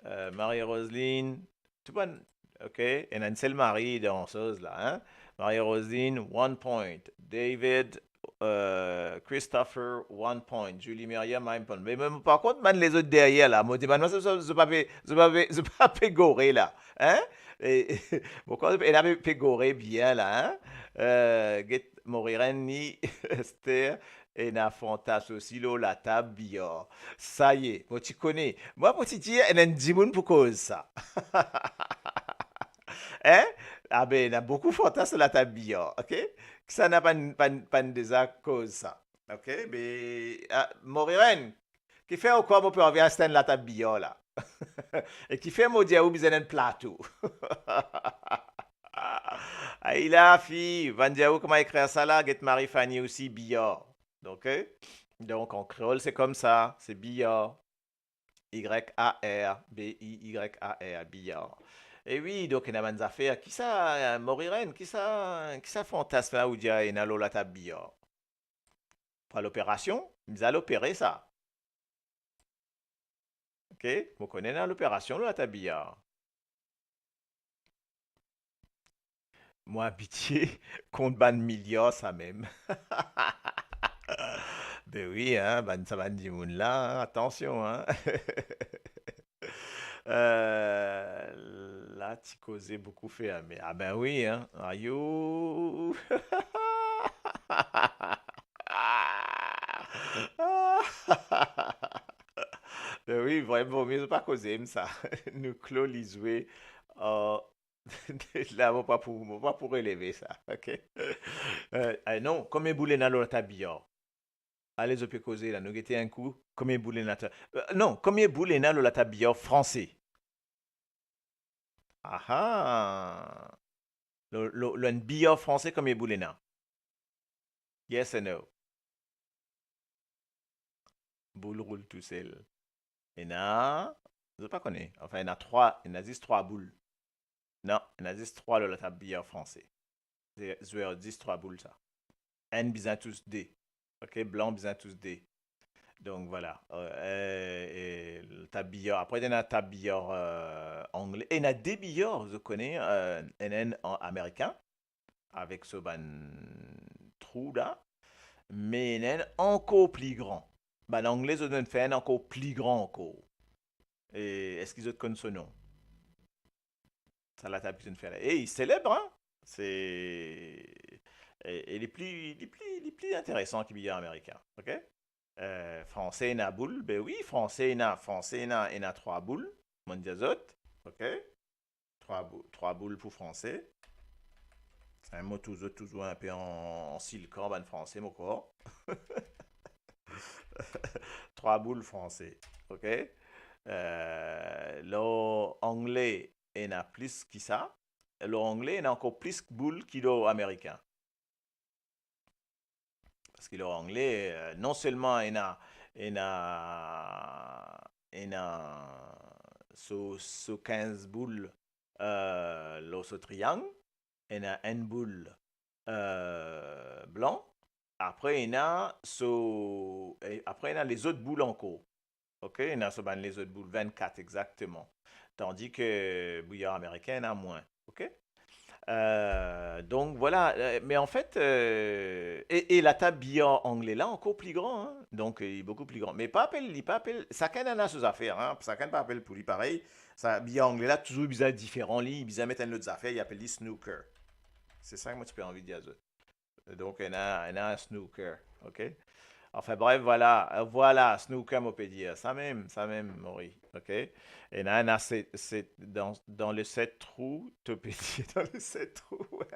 C: Marie-Roseline, tout bon. OK? Et une seule Marie danseuse là. Hein? Marie-Roseline, 1 point. David, Christopher, 1 point. Julie Myriam, 1 point. Mais même, par contre, man, les autres derrière là, moi, man, pas pégoré là. Hein? Et, bon, quand elle avait pégoré bien là, hein? Get moriren ni Esther et na fantas aussi là, la table billard. Ça y est, moi tu connais. Moi pour te dire, elle a un dimoun pour cause ça. Hein? Ah ben, il y a beaucoup de fantasmes la table billard, ok? Ça n'a pas de désaccord cause ça. Ok? Mais, moriren, qui fait encore mon peut envie à la table billard là? Et qui fait mon diaou bizarre un plateau. Ah, il a fille, Van Diao, comment écrire ça là? Get Marie Fanny aussi, billard. Donc, donc en créole, c'est comme ça. C'est billard. Y-A-R. B-I-Y-A-R. Billard. Et oui, donc, il y a des affaires. Qui ça, Moriren? Qui ça fantasme là où il y a une alolata billard? Pour l'opération, ils allent opérer ça. Ok? Vous connaissez l'opération, là, billard. Moi, pitié, compte ban milliard, ça même. Ben oui, hein, ban, ça va dire là, hein, attention, hein. Là, tu causais beaucoup fait, hein, mais ah ben oui, hein. Aïe. Ben oui, vraiment, mieux pas causer ça. Nous clos lisoué. Oh, là, pas pour relever ça, ok? Non, comme boulé dans l'autre billard. Allez, je peux causer là, nous guetter un coup. Combien boulé dans non, combien boulé dans le billard français? Ah ah! Le billard français, combien boulé dans? Yes or no? Boule roule tout seul. Il y en a, je ne sais pas connaître. Enfin, il y en a trois, il y en a 10 trois boules. Non, il y en a 10 trois le billard français. Je vais 10 trois boules ça. N bizarre tous D. Ok, blanc bizarre tous D. Donc voilà. Et le tabillard. Après, il y en a un tabillard anglais. Et il y en a des billards, je connais, NN américain, avec ce ban trou là. Mais il y en a encore plus grand. Ben, l'anglais, je donne fait un encore plus grand encore. Et est-ce qu'ils ont connaissent ce nom? Ça la table qu'ils ont fait là. Et il célèbre, hein? C'est. Et les plus intéressants que les billard américain. OK? Français, il y a boule. Ben oui, français, il y a trois boules. Mon diazot. OK? Trois boules pour français. C'est un mot toujours un peu en silicone, en français, mon corps. Trois boules français. OK? L'anglais, il y en a plus que ça. L'anglais, il y en a encore plus que boule qu'il y américain. Parce que l'anglais, non seulement il y en a sur 15 boules, ce triangle, il y en a une boule blanc. Après, après, il y a les autres boules encore. OK? Il y en a sur les autres boules, 24 exactement. Tandis que bouillard américain, il y en a moins. OK? Donc voilà, mais en fait, et la table billard anglais là encore plus grand, hein. Donc il est beaucoup plus grand. Mais pas appelle, chacun en a ses affaires, hein. Chacun pas appelle pour lui pareil. Ça billard anglais là toujours bizarre différent, lui, bizarre mettre un autre affaire, il appelle lui snooker. C'est ça que moi tu peux envie de dire. Donc il y a un snooker, ok. Enfin bref, voilà, voilà, snooker, on peut dire. Ça même, Maury. OK? Et là, c'est dans le 7 trous, tu peux dire dans le 7 trous. Ouais.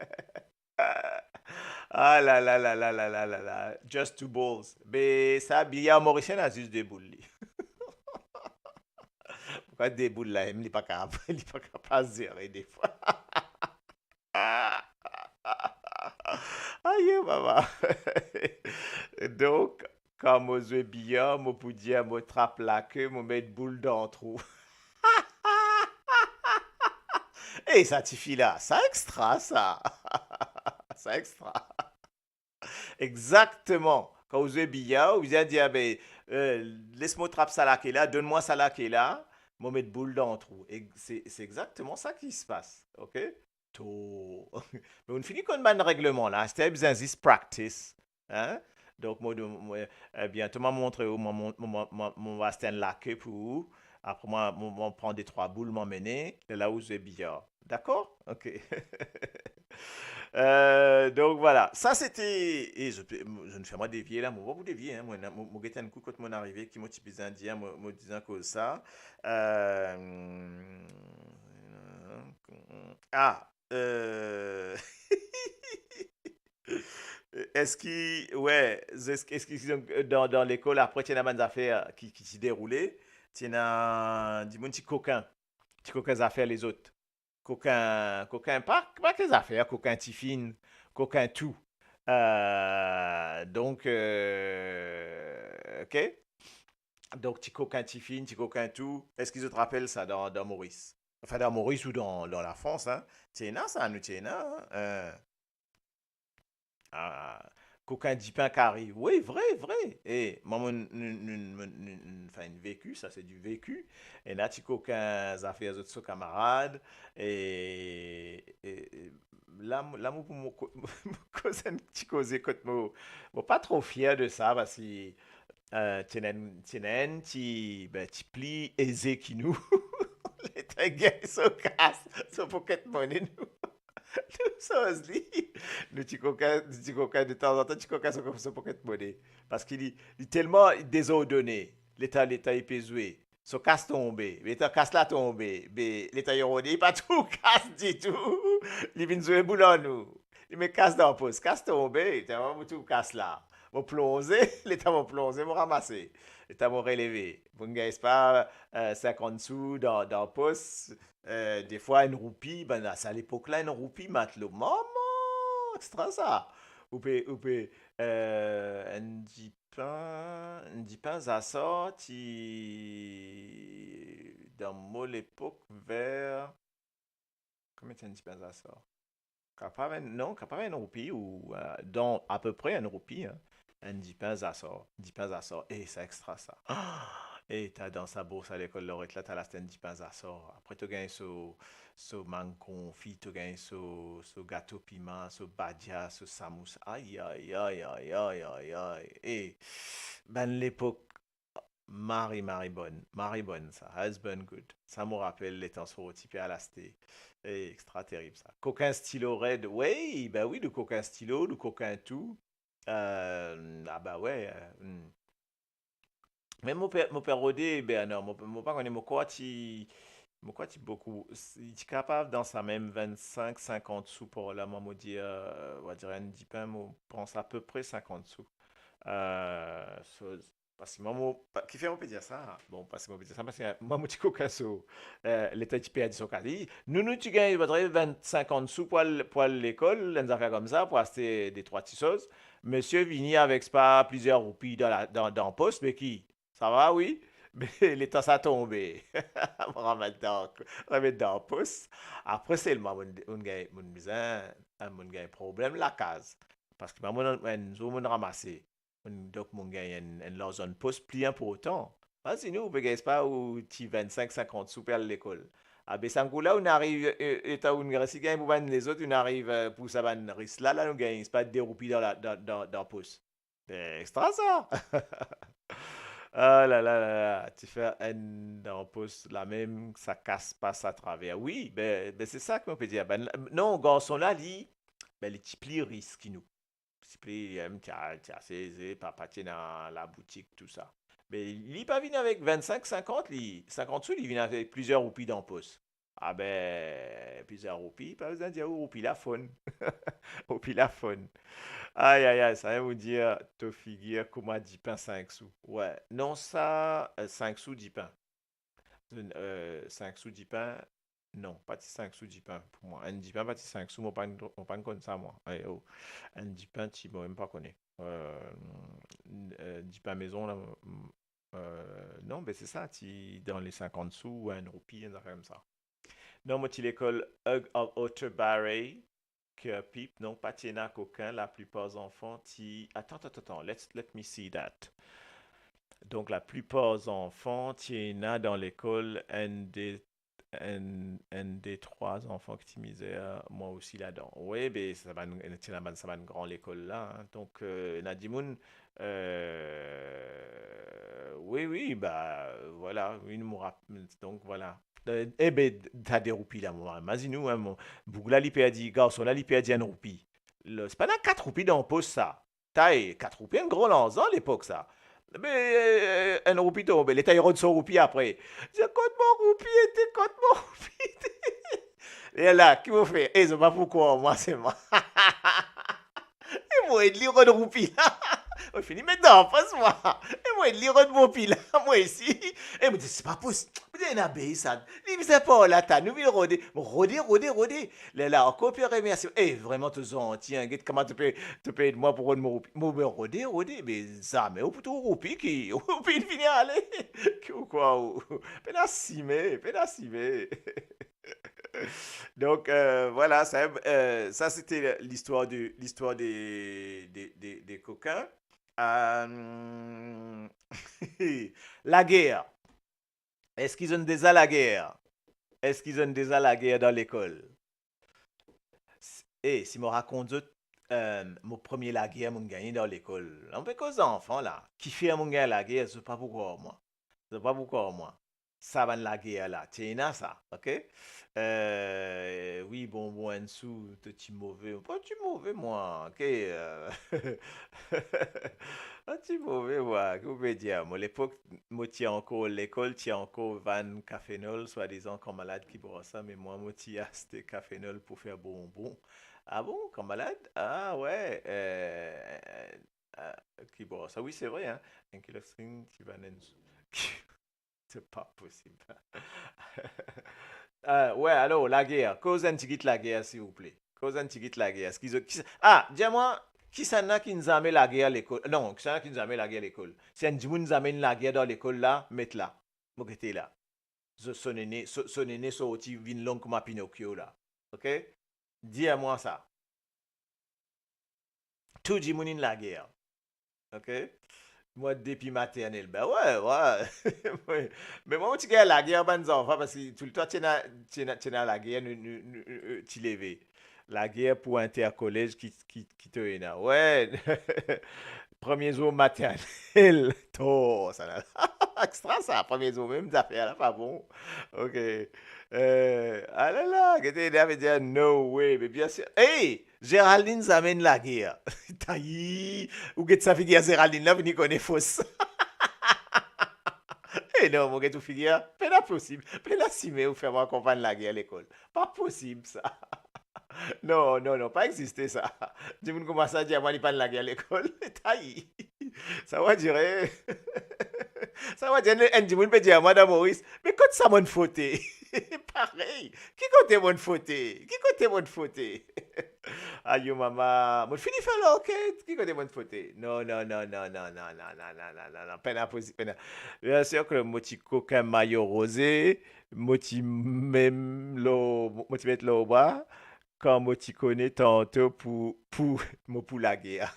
C: Ah là là là là là là là là. Just two balls. Mais ça, billard mauricien a juste des boules. Lui. Pourquoi des boules là? Il n'est pas capable, il n'est pas capable de gérer des fois. Aïe, maman. Donc, quand je joue billard, je peux dire, je trappe la queue, je mets une boule dans le trou. Et ça suffit là, ça extra, ça. Ça extra. Exactement. Quand vous jouez billard, vous allez dire, ben, laisse-moi trapper ça là qui est là, donne-moi ça là qui est là, moi mettre boule dans le trou. Et c'est exactement ça qui se passe. OK? Tout. Mais on finit comme un règlement là. C'était besoin de practice. Hein? Donc, bientôt, m'a montré où mon va stand là que pour vous. Après, moi, prendre des trois boules, m'emmener là où j'ai billard. D'accord? OK. Donc voilà, ça c'était. Et je ne fais pas dévier là, moi, vous dévier, hein. Moi, j'ai un coup quand mon arrivé qui m'a typé indien, me disant que ça. Euh, ah, est-ce qu'il. Ouais, est-ce que dans l'école, après, tu as des affaires qui s'y déroulaient, tu as des petits coquins affaires les autres. Coquin, pas que les affaires, coquin Tiffin, coquin tout. Donc, ok. Donc, petit coquin Tiffin, petit coquin tout. Est-ce qu'ils te rappellent ça dans Maurice? Enfin, dans Maurice ou dans la France, hein? Tiens, ça, nous tiens, hein? Ah, coquin dipin qui arrive. Oui, vrai, vrai. Et moi, enfin, une vécu, ça c'est du vécu. Et là, tu coquin, ça fait autres so camarades. Et là, moi, pour mon cousin, petit causé, moi, pas trop fier de ça, parce que, tu plies aisé qui nous. Les tagas, so casse, so pocket money, nous. Sérieusement, le petit coca de temps en temps, petit coca son pocket money. Parce qu'il est tellement désordonné. L'état il peut jouer. Son casse tombé. L'état casse la tombé. Mais l'état il pas tout casse du tout. Il vient jouer boulot nous. Il me casse dans la pause. Casse tombé. Il vraiment tout casse là. Mon plongé, l'état mon plongé, mon ramasser. L'état mon relevé. Vous ne gagnez pas 50 sous dans le poste. Des fois, une roupie, ben, à l'époque-là, une roupie, matelot. Maman, extra ça. Un dipin, ça sorti dans mon époque vers. Comment est un dipin, ça sort? Capable, non, capable une roupie ou dans à peu près une roupie, hein. Un dipin, ça sort. Dipin, ça sort. Et ça extra ça. Et t'as dans sa bourse à l'école Lorette, là, t'as la stand dipin, ça sort. Après, tu gagnes ce mangue confit, tu gagnes ce gâteau piment, ce badia, ce samous. Aïe, aïe, aïe, aïe, aïe, aïe, aïe. Et, ben, l'époque, Marie bonne, ça. Husband good. Ça me rappelle les temps stéréotypés à la sté. Et extra terrible, ça. Coquin stylo red. Oui, ben oui, le coquin stylo, le coquin tout. Ah bah ouais. Mais mon père Rodé, ben non, mon père connaît mon quoi, beaucoup. Il est capable dans sa même 25, 50 sous pour la maman dire, on va dire un dipin, je pense à peu près 50 sous. So, Parce que moi, qui fait, on peut dire ça? Bon, parce que on peut dire ça, parce que moi, mon petit coquin, l'état du pays a dit son cas. Nous, tu gagnes votre 50 sous pour l'école, des affaires comme ça, pour acheter des trois tissos. Monsieur vini avec pas plusieurs roupies dans le poste, mais qui? Ça va, oui? Mais l'état ça a tombé. On va remettre dans le poste. Après, c'est le moment où on gagne, on gagne problème la case. Parce que on ramassé. Donc, mon gars, il y a zone poste pliant pour autant. Vas-y, nous, on ne pas où tu 25-50 sous pour l'école. À Bessangou, là, on arrive, et t'as une grâce, pour les autres, on arrive pour ça, van risque là, on gagne, c'est pas des roupies dans le poste. C'est extra ça. Ah là là là là, tu fais un dans le poste, la même, ça casse pas à travers. Oui, ben c'est ça qu'on peut dire. Ben, non, garçon là, ben, les petits plis risquent nous. Puis, t'as saisi, papa, t'es dans la boutique, tout ça. Mais il n'est pas venu avec 25-50, 50 sous, il vient avec plusieurs roupies dans le poste. Ah ben, plusieurs roupies, pas besoin de dire roupies la faune. Roupies la faune. Aïe, aïe, aïe, ça veut vous dire, te figure comment 10 pains 5 sous. Ouais, non, ça, 5 sous 10 pains. 5 sous 10 pains, non, pas de 5 sous 10 pains pour moi. Un 10 pains, pas de 5 sous, moi, pas comme ça, moi. Aïe, oh. Un 10 pains, tu ne même pas connais. 10 pains maison, là, non, mais c'est ça, tu dans les 50 sous, un roupie, un affaire comme ça. Non, moi, tu l'école Hug of Otter Barry, que pipe, non, pas tiena qu'aucun, la plupart des enfants, tu. Attends, let me see that. Donc, la plupart des enfants, tiena dans l'école, un des trois enfants que tu misère, moi aussi là-dedans. Oui, mais ça va une grande école là. Hein. Donc, Nadimoun, oui, oui, bah voilà, une donc voilà. Eh ben, t'as des roupies là, moi. Imagine-nous, hein, mon Bougla l'IP a dit, garçon, là, l'IP a dit une roupie. C'est pas dans 4 roupies dans le poste, ça. T'as 4 roupies, un gros lanzan à l'époque, ça. Mais un roupie tombe, les taillerons de son roupie après. Je compte mon roupie, et compte mon roupie. Et là, qui vous fait? Et c'est pas pourquoi, moi, c'est moi. Et moi, il lire une roupie là. On finit maintenant, passe-moi. Et moi, il lire une roupie là, moi ici. Et moi, c'est pas possible. Vous avez une abeille, ça. Il c'est pas là, t'as nous, il roder. Roder. Là, encore plus remercie. Eh, vraiment, tu sens, tiens, comment tu peux aider moi pour une roupie? Moi, roder. Mais ça, mais au plutôt roupie qui, au puis il finit à aller. Ou quoi, ou. Pénacimé. Donc voilà, ça c'était l'histoire des coquins. Euh, la guerre. Est-ce qu'ils ont déjà la guerre? Est-ce qu'ils ont déjà la guerre dans l'école? Et si je me raconte mon premier la guerre, mon gagné dans l'école, on fait qu'aux enfants là, qui fait mon gagné la guerre, c'est pas pourquoi moi. C'est pas pourquoi moi. Ça va la guerre là, tiens ça, ok? Oui, bon, en dessous, petit mauvais. Pas tu mauvais, moi, ok? Un petit mauvais, moi, que vous pouvez dire? Moi, l'époque, moi, tiens encore l'école, tiens encore van cafénol, soi-disant comme malade qui boit ça, mais moi, tiens, c'était cafénol pour faire bonbon. Ah bon, comme malade? Ah ouais, qui boit ça? Oui, c'est vrai, hein? Un kilo string, tu vas c'est pas possible. Ouais, alors, la guerre. Cause antigite la guerre, s'il vous plaît. Cause antigite la guerre. Ah, dis-moi, qui s'en a qui nous amène la guerre à l'école? Non, qui s'en a qui nous amène la guerre à l'école? Si un dimanche nous amène la guerre dans l'école là, mettez là. Vous mettez là. Son aîné sorti vin long comme un Pinocchio là. Ok? Dis-moi ça. Tout dimanche la guerre. Ok? Moi, depuis maternelle, ben ouais. Ouais. Mais moi, tu gagnes la guerre, ben, enfants, parce que tout le temps, tu as la guerre, tu levé. La guerre pour intercollège qui te est là. Ouais. Premier jour maternel. Oh, ça là. Extra ça, premier jour, même d'affaires là, pas bon. Ok. Ah là là, que t'es là, dire no way, mais bien sûr. Hey, Géraldine amène la guerre. Taï, ou que ça fait que Géraldine là, venir connaître fausse. Eh non, mon gars, tout figure, pas possible. Pas la cimée ou faire moi comprendre la guerre à l'école. Pas possible ça. Non, pas exister ça. Du monde commence à dire, moi, il parle la guerre à l'école. Taï. Ça va durer. Ça va dire, Andy Moon peut dire, Madame Maurice, mais quand ça m'a fauté? Pareil. Qui compte mon fauté? Qui compte mon fauté? Aïe, maman. Mon fini fait l'enquête. Qui compte mon fauté? Non, non, non, non, non, non, non, non, non, non, non, non. Peine à poser, peine à... Bien sûr que le moti coquin maillot rosé, moti même l'eau, moti mettre l'eau au bas, quand moti connaît tantôt pour la guerre.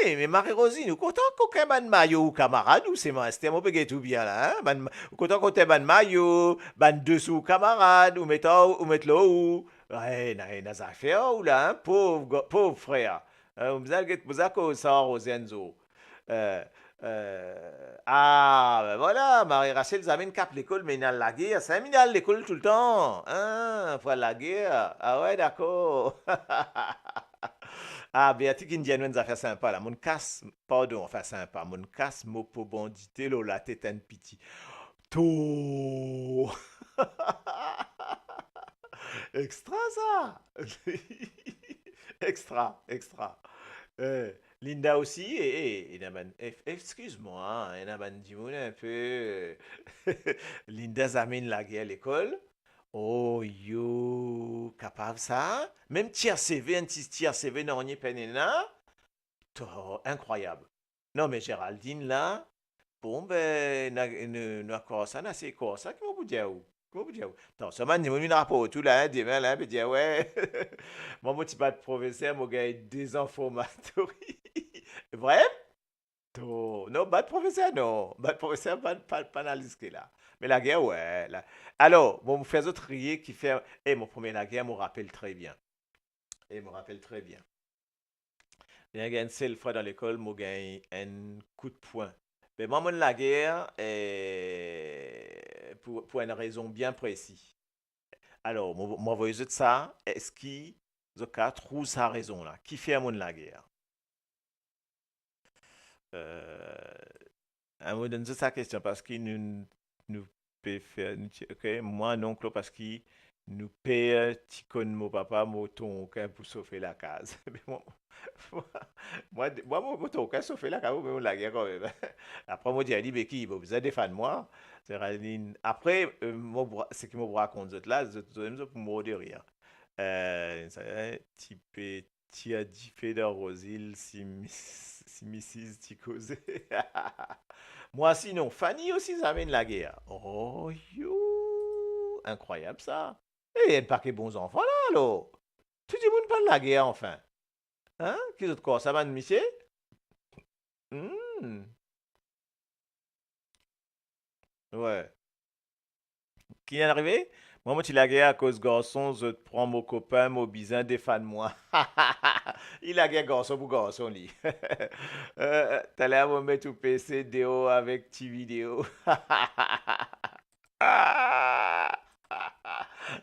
C: Eh, mais Marie-Rosine, ou content qu'on ait ban maillot ou camarade ou c'est moi, c'était mon pégué tout bien là, hein? Ou content qu'on ait ban maillot, ban dessous camarade, ou mettre là ou. Ouais, n'a affaires ou là, hein? Pauvre frère. Vous avez cause ça, Rosenzo. Euh, ben voilà, Marie-Rachel, vous avez une cap l'école, mais il y a la guerre. C'est un minal l'école tout le temps. Hein, pour la guerre. Ah ouais, d'accord. Ah, Béatrice Indienne, une affaire sympa là. Mon casse, pardon, enfin sympa. Mon casse, mot pour banditer, la tête en piti. Tout. Extra ça. Extra, extra. Linda aussi, excuse-moi, hein, il y a un peu. Linda zamine la guerre à l'école. Oh, yo, capable ça? Même tiers CV, un petit tiers CV, non, on y peine là. Incroyable. Non, mais Géraldine, là, bon, ben, na quoi ça, na c'est quoi ça, comment vous dire où? Comment vous dire où? Non, ça m'a dit, mon rapport tout là, demain, là, peut dire, ouais. Moi, mon petit pas de professeur, mon gars, des informations. Vrai? Non, pas de professeur, non. Pas de professeur, pas dans la liste là. Mais la guerre, ouais. Alors, bon, vous faites autre rier qui fait. Eh, mon premier, la guerre, me rappelle très bien. Et me rappelle très bien. Il y a une seule fois dans l'école, moi, j'ai un coup de poing. Mais moi, la guerre, pour une raison bien précise. Alors, moi, vous voyez ça, est-ce qu'il, Zoka, trouve sa raison là? Qui fait à mon la guerre? Euh, on donne sa question parce qu'il nous peut faire. Ok, moi, non, Claude, parce qu'il nous paye, ticon, mon papa, mon tonkin pour sauver la case. Mais mon tonkin sauver la case, mais la guerre quand même. Après, moi, j'ai dit, mais qui, vous avez des fans de moi? Après, ce qui me raconte, là, pour mourir de rire. Type, tu as dit fait de Rosil, si Mrs. Ticose. Moi, sinon, Fanny aussi amène la guerre. Oh, you! Incroyable ça. Et il y a un paquet de bons enfants là, alors. Tout le monde parle de la guerre, enfin. Hein? Qu'est-ce que quoi? Ça va, monsieur? Hmm. Ouais. Qui est arrivé? Moi, tu la guerre à cause garçon, je te prends mon copain, mon bisin, des fans de moi. Il a guerre garçon pour garçon, lui. T'as l'air de mettre au PC déo avec ti vidéo.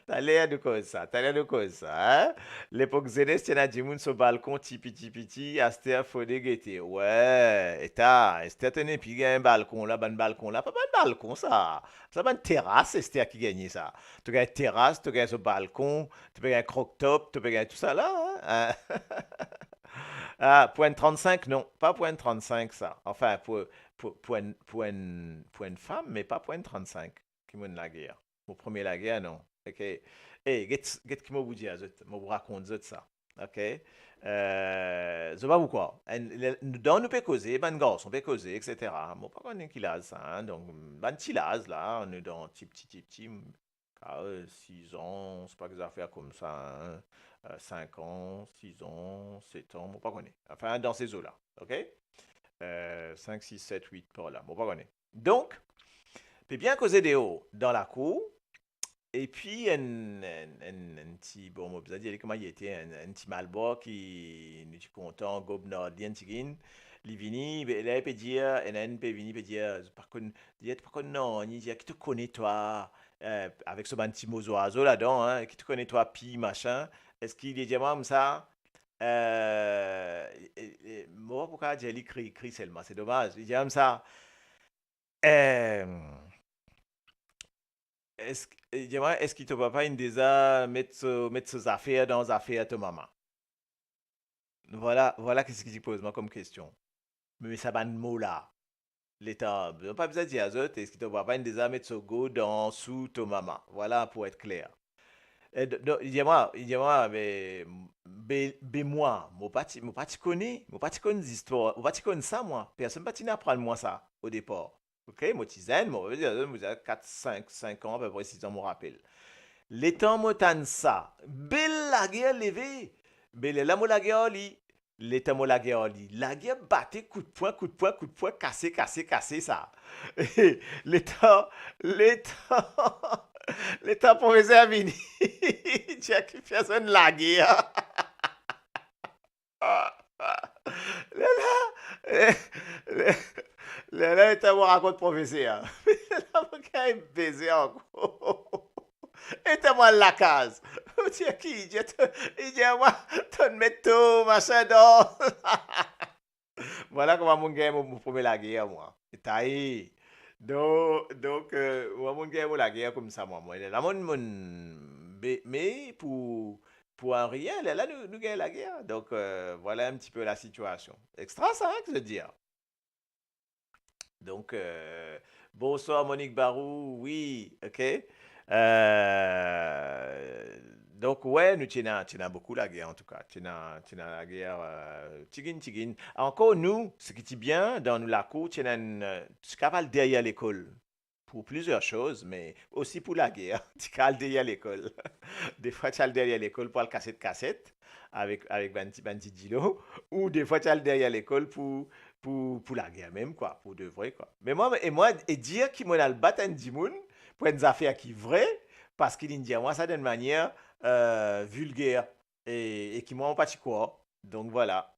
C: T'as l'air de quoi ça? T'as l'air de quoi ça, hein? L'époque Zénès, t'en as dit moun sur balcon, ti piti, Astea Fodé guetté. Ouais, et Esther tenait, puis il y a un balcon là, ban balcon là, pas ban balcon ça. Ça ban terrasse, Esther qui gagne ça. Tu gagnes terrasse, tu gagnes ce balcon, tu peux gagner croque-top, tu peux gagner tout ça là, hein? Ah, point 35, non, pas point 35 ça. Enfin, pour une femme, mais pas point 35 qui mène la guerre. Mon premier la guerre, non. Ok. Hey, get qui m'a vous dire, m'a vous raconte ça. Ok. Je sais pas pourquoi. Dans nous peut causer, ben garçon peut causer, etc. Moi pas connais qui l'a ça, hein. Donc ben petit laz là, on est dans petit, 6 ans, c'est pas que ça fait comme ça, hein. 5 ans, 6 ans, 7 ans, moi pas connais. Enfin dans ces eaux-là, ok. 5, 6, 7, 8 par là, moi pas connais. Donc, peut bien causer des hauts dans la cour. Et puis, un petit, bon, moi, vous dire comment il était, un petit Malbois qui nous dit content, gobe nordien, tigin, li vini, là, il peut dire, un peut venir, peut dire, par contre, non, il dit, qui te connaît, toi, avec ce petit mot oiseau là-dedans, hein, qui te connaît, toi, pi, machin, est-ce qu'il dit, moi, comme ça, moi, pourquoi j'ai écrit seulement, c'est dommage, il dit comme ça, euh, dis-moi, est-ce que ton papa il déjà mettre ses affaires dans les affaires de ta maman? Voilà, voilà qu'est-ce qu'il pose moi comme question. Mais ça va de mot là. L'État, pas besoin de dire à eux, est-ce que tu vas pas une des armées de Sogo dans sous ton maman. Voilà, pour être clair. Il dit moi, moi pas ti connais, moi pas ti connais l'histoire, moi pas ti connais ça, moi. Personne pas ti n'apprendre moi ça, au départ. Ok, moi ti zen, moi, je veux dire, moi, 4, 5 ans, à peu près 6 ans, je me rappelle. L'étang motan ça, belle la guerre levée, belle la mo la guerre li, l'étang mo la guerre li, la guerre battait coup de poing, coup de poing, coup de poing, cassé ça. L'étang, l'étang professeur Vini, tu as qui fait son la guerre. Là, là, là, là, l'étang me raconte professeur. Là, mon gars, il baiser encore. Et t'es moi la case. Tu es qui? Il dit moi, ton métaux, machin d'or. Voilà comment mon gars me promet la guerre, moi. Et taille. Donc, moi, mon gars la guerre comme ça, moi. Là, mais pour un rien, là, nous gagnons la guerre. Donc, voilà un petit peu la situation. Extra, ça, hein, que je veux dire. Donc, bonsoir Monique Barou, oui, ok. Donc, ouais, nous tenons beaucoup la guerre en tout cas. Tenons la guerre, tigin. Encore nous, ce qui est bien dans nous la cour, tenons tu cavales derrière l'école pour plusieurs choses, mais aussi pour la guerre. Tu cavales derrière l'école. Des fois, tu as derrière l'école pour le cassette avec Banti Dilo, ou des fois, tu as derrière l'école pour la guerre même, quoi, pour de vrai, quoi. Mais moi, dire qu'il m'a le battre un dimoun pour une affaire qui est vraie, parce qu'il dit, moi, ça d'une manière vulgaire et qui m'a pas quoi. Donc voilà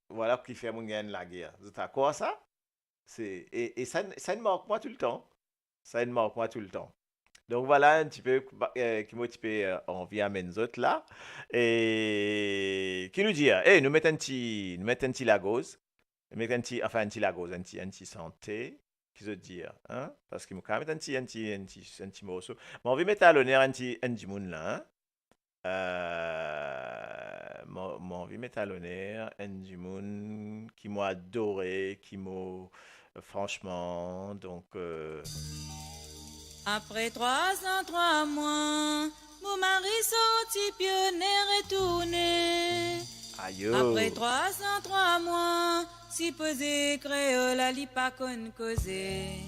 C: qui fait mon gain la guerre. Vous êtes d'accord ça? Et ça me marque moi tout le temps. Ça me marque moi tout le temps. Donc voilà un petit peu qui m'a un petit peu envie à mes autres là. Et qui nous dit, nous mettons un petit Lagos. Nous mettons un petit Lagos, un petit santé. Qui se dire, hein? Parce qu'il me quand même un petit morceau. Mais on va mettre à l'honneur un petit moun là, hein? On va mettre à l'honneur un petit moun qui m'a adoré, qui m'a franchement, donc.
D: Après 303 mois, mon mari sorti pionnier retourné.
C: Aïe.
D: Après 303 mois, si posé créole, la li pas conne causer.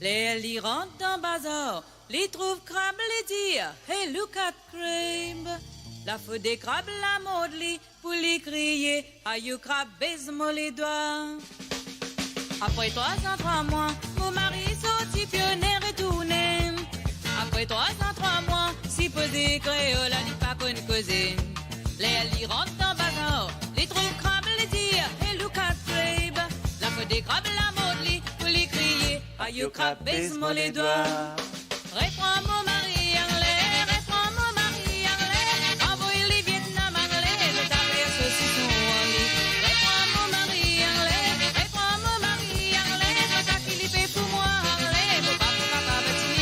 D: Les li rentrent dans bazar, les trouve crabe, les dire, hey look at crabe. La faute des crabes, la mode li, pour les crier, aïe crabe, baise-moi les doigts. Après 303 mois, mon mari sorti pionnier retourné. Après 303 mois, si posé créole, la li pas conne causer. Les li rentrent dans bazar, les trouve crabe, les dire, hey look at crabe. La faute des crabes, la mode li, pour les crier, aïe crabe, baise-moi les doigts. Reprends mon mari anglais, reprends mon mari anglais. Envoie les Vietnam anglais, je t'appelle saucisson en lit. Reprends mon mari anglais, reprends mon mari anglais. Je t'appelle pour moi anglais, mon papa bâti.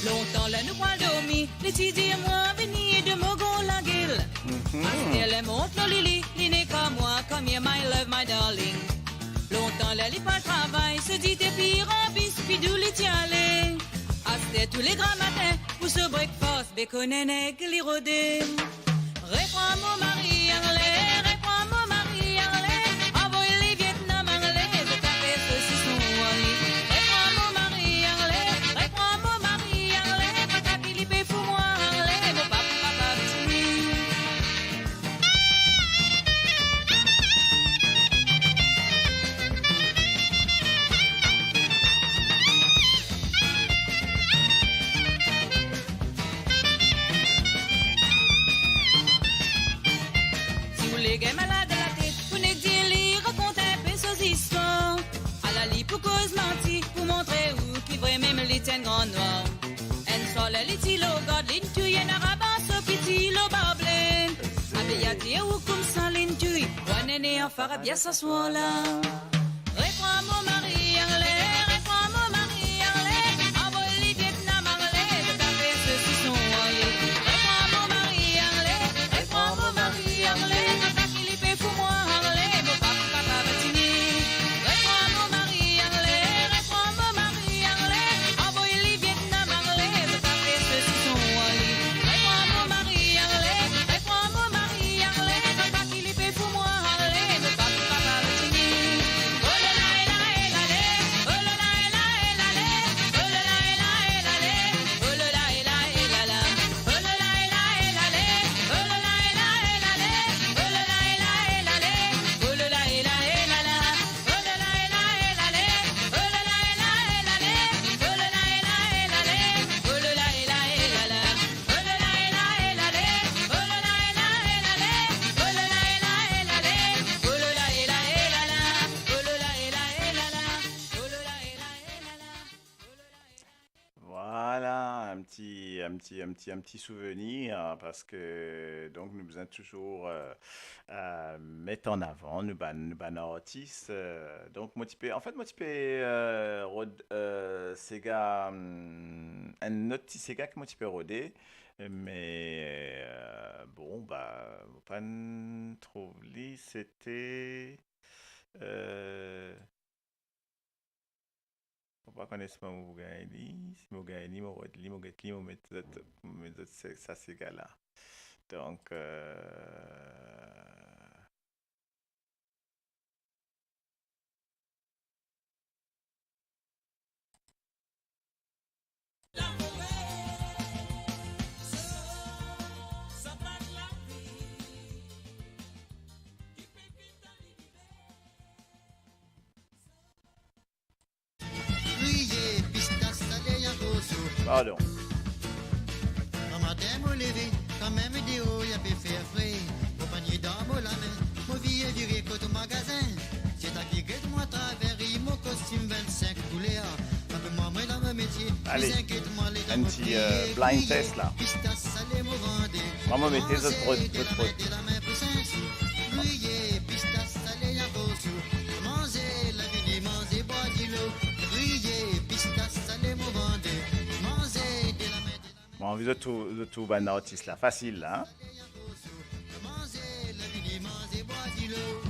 D: Longtemps là nous point dormi, les petits dis-moi venir de Mogon la gueule. Parce qu'elle monte le lili, il n'est qu'à moi, come here my love my darling. Longtemps là il pas travail, se dit t'es pire en bis, puis d'où les tiens les. C'était tous les grands matins pour ce breakfast, bacon et nègre, les rodés. Reprends mon mari anglais, reprends mon mari anglais. Envoie les Vietnam anglais, je t'appelle saucisson en lit. Reprends mon mari anglais, reprends mon mari anglais. Je t'appelle pour moi anglais, mon papa petit. Les gars malades à la tête, pour ne dire les raconter un peu ces histoires. À la lit pour cause menti, pour montrer où qui vrai même les tiens grand noir. En sol les tilo god l'intuy en arabe so petit lo bable. Abeyati ou comme ça l'intuy, one année en fara bien s'asseoir là. Reprends mon mari anglais, reprends mon mari anglais. Envoie les Vietnam anglais, je t'appelle saucisson en lit. Reprends mon mari anglais, reprends mon mari anglais. Pour moi anglais, mon papa bâtini. Reprends mon mari anglais,
C: un petit souvenir parce que donc nous besoin toujours mettre en avant nous ban artistes. Donc moi tu peux Sega un autre petit Sega que moi tu peux roder. Mais bon bah pas trouver c'était on va connaître mon Gaëli, si mon Gaëli, mon Rodli, mon Gatli, mon méthode, ça c'est gars-là. Donc,
E: Riez, pistache, salé, y'a gosso.
C: pardon.
E: Quand matin, me lever, quand même vidéo, y'a fait faire frais. Mon panier dans mon la main, mon vie est viré côté au magasin. C'est à qui guette moi travers, mon costume 25 couleurs. Un peu moins, moi, dans mon métier.
C: Allez,
E: Inquiète-moi, les
C: un petit blind test là.
E: Pistache, salé, me vendez.
C: Vraiment, mettez votre prod.
E: La main pour Saint-Sou. Riez, pistache, salé, y'a gosso. Mangez, la vie, mangez, bois du lot. Riez, pistache, salé, me vendez. Mangez, de la main,
C: Bon, vous êtes tout ban artiste là, facile là. Hein?
E: Manger, la vie, manger, boire du lot.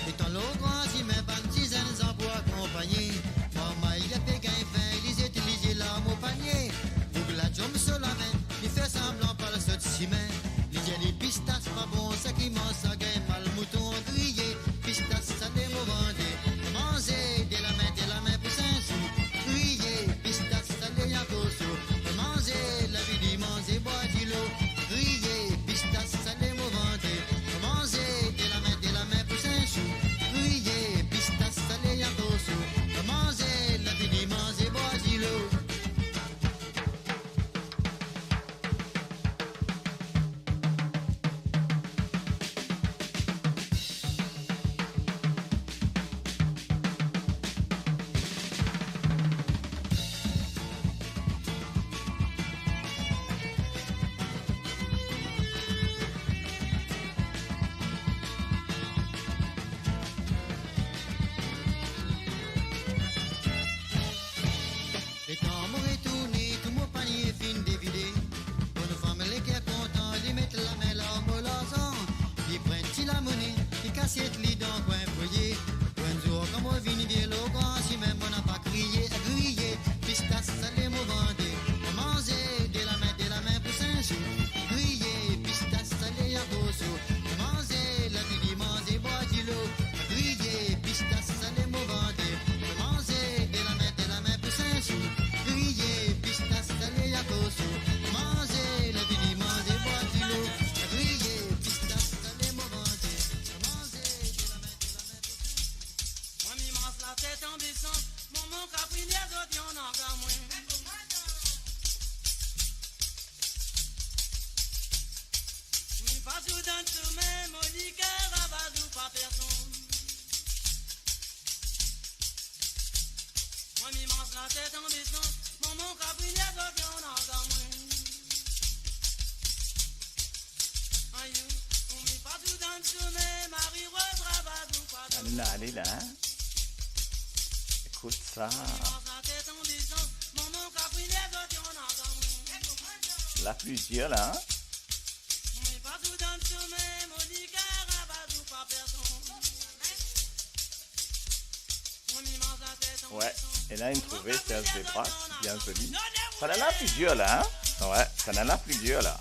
E: Et dans l'eau, grand, si mes bandes en bois accompagné. Maman, il a pégué un fin, ils utilisent l'arme au panier. Pour la jambe sur la main, il fait semblant par le saut de ciment. Les pistaches, pas bon, ça qui mange, ça gagne pas le mouton grillé. Pistaches, ça les vendez. Manger, de la main pour Saint-Sou. Grillé, pistaches, ça les y'a gosso. Manger, la vie, manger, boire du lot. Grillé, pistache, salé, me vendez. Manger, de la main pour Saint-Sou. Grillé, pistache, salé, y'a gosso. Manger, la vie, manger, boire du lot. Et quand m'ont retourné, tout mon panier fin dévidé. Pour nos femmes, les qui est content, ils mettent la main là au molazan. Ils prennent la monnaie, ils cassent les dents, coin foyer. Un jour, comme on vient de l'eau, grand, si même on n'a pas crié, grillé, pistache, salé, me vendez. Manger, de la main pour Saint-Sou. Grillé, pistache, salé, y'a gosso. Manger, la vie, manger, boire du lot. Grillé, pistache, salé, me vendez. Manger, de la main pour Saint-Sou. Grillé, pistache, salé, y'a gosso. Manger, la vie, manger, boire du lot. Grillé, pistache, salé, me vendez. Manger, de la main pour
F: Moi, mi mange la tête en baissant. Mon capri, les autres, y'en a qu'à moi. Mi pas tout dans tout, mais mon liqueur, rabadou, pas personne. Moi, mi mange la tête en baissant. Mon capri, les autres, y'en a qu'à moi. Aïe, on mi pas tout dans tout, mais Marie-Rose, rabadou, pas personne.
C: Allez là. Hein? Écoute ça. La plusieurs là. Hein? Ouais. Et là, il me trouvait Serge Desbras, bien joli. Ça en a plusieurs là. Hein? Ouais, ça en a plusieurs là.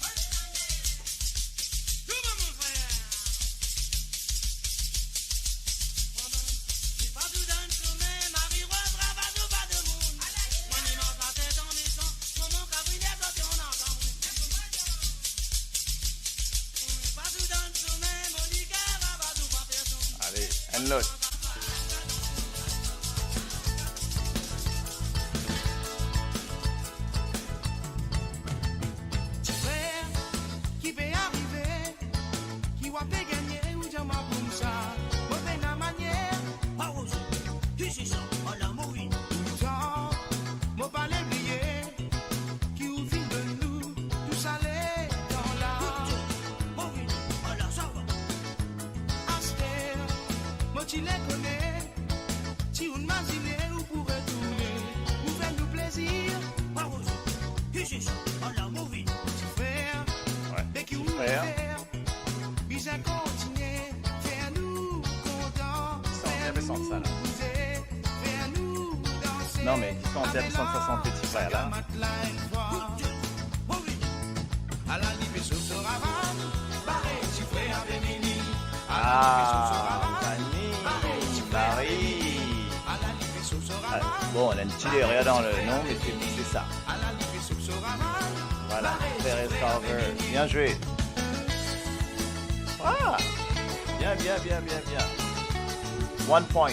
C: Allez, un lot.
G: Frère, qui peut arriver, qui va faire gagner ou jamais pour ça. Mauvaise la manière,
F: Pas aux yeux, qui c'est ça, à la mouille.
G: tout le temps, mon pas l'oublier. tu les connais, si on imaginait ou pour retourner, nous fait nous plaisir. Frère,
C: Ouais.
G: mais qui vous
C: Frère.
G: faire, bien continuer, faire nous contents, faire
C: intéressant, ça, là.
G: nous bouger, faire nous danser.
C: Non, mais qui sont intéressants, ça sont petits frères, là.
G: À la limite, ce sera mal, barré, si frère avec Mini.
C: Ah, Paris.
G: À la limite, ce sera
C: Ah,
G: mal,
C: bon, on a une petite erreur dans le nom, mais c'est ça.
G: à la limite, ce sera mal.
C: Voilà, Thérèse Carver. Bien joué. Ah, bien. 1 point.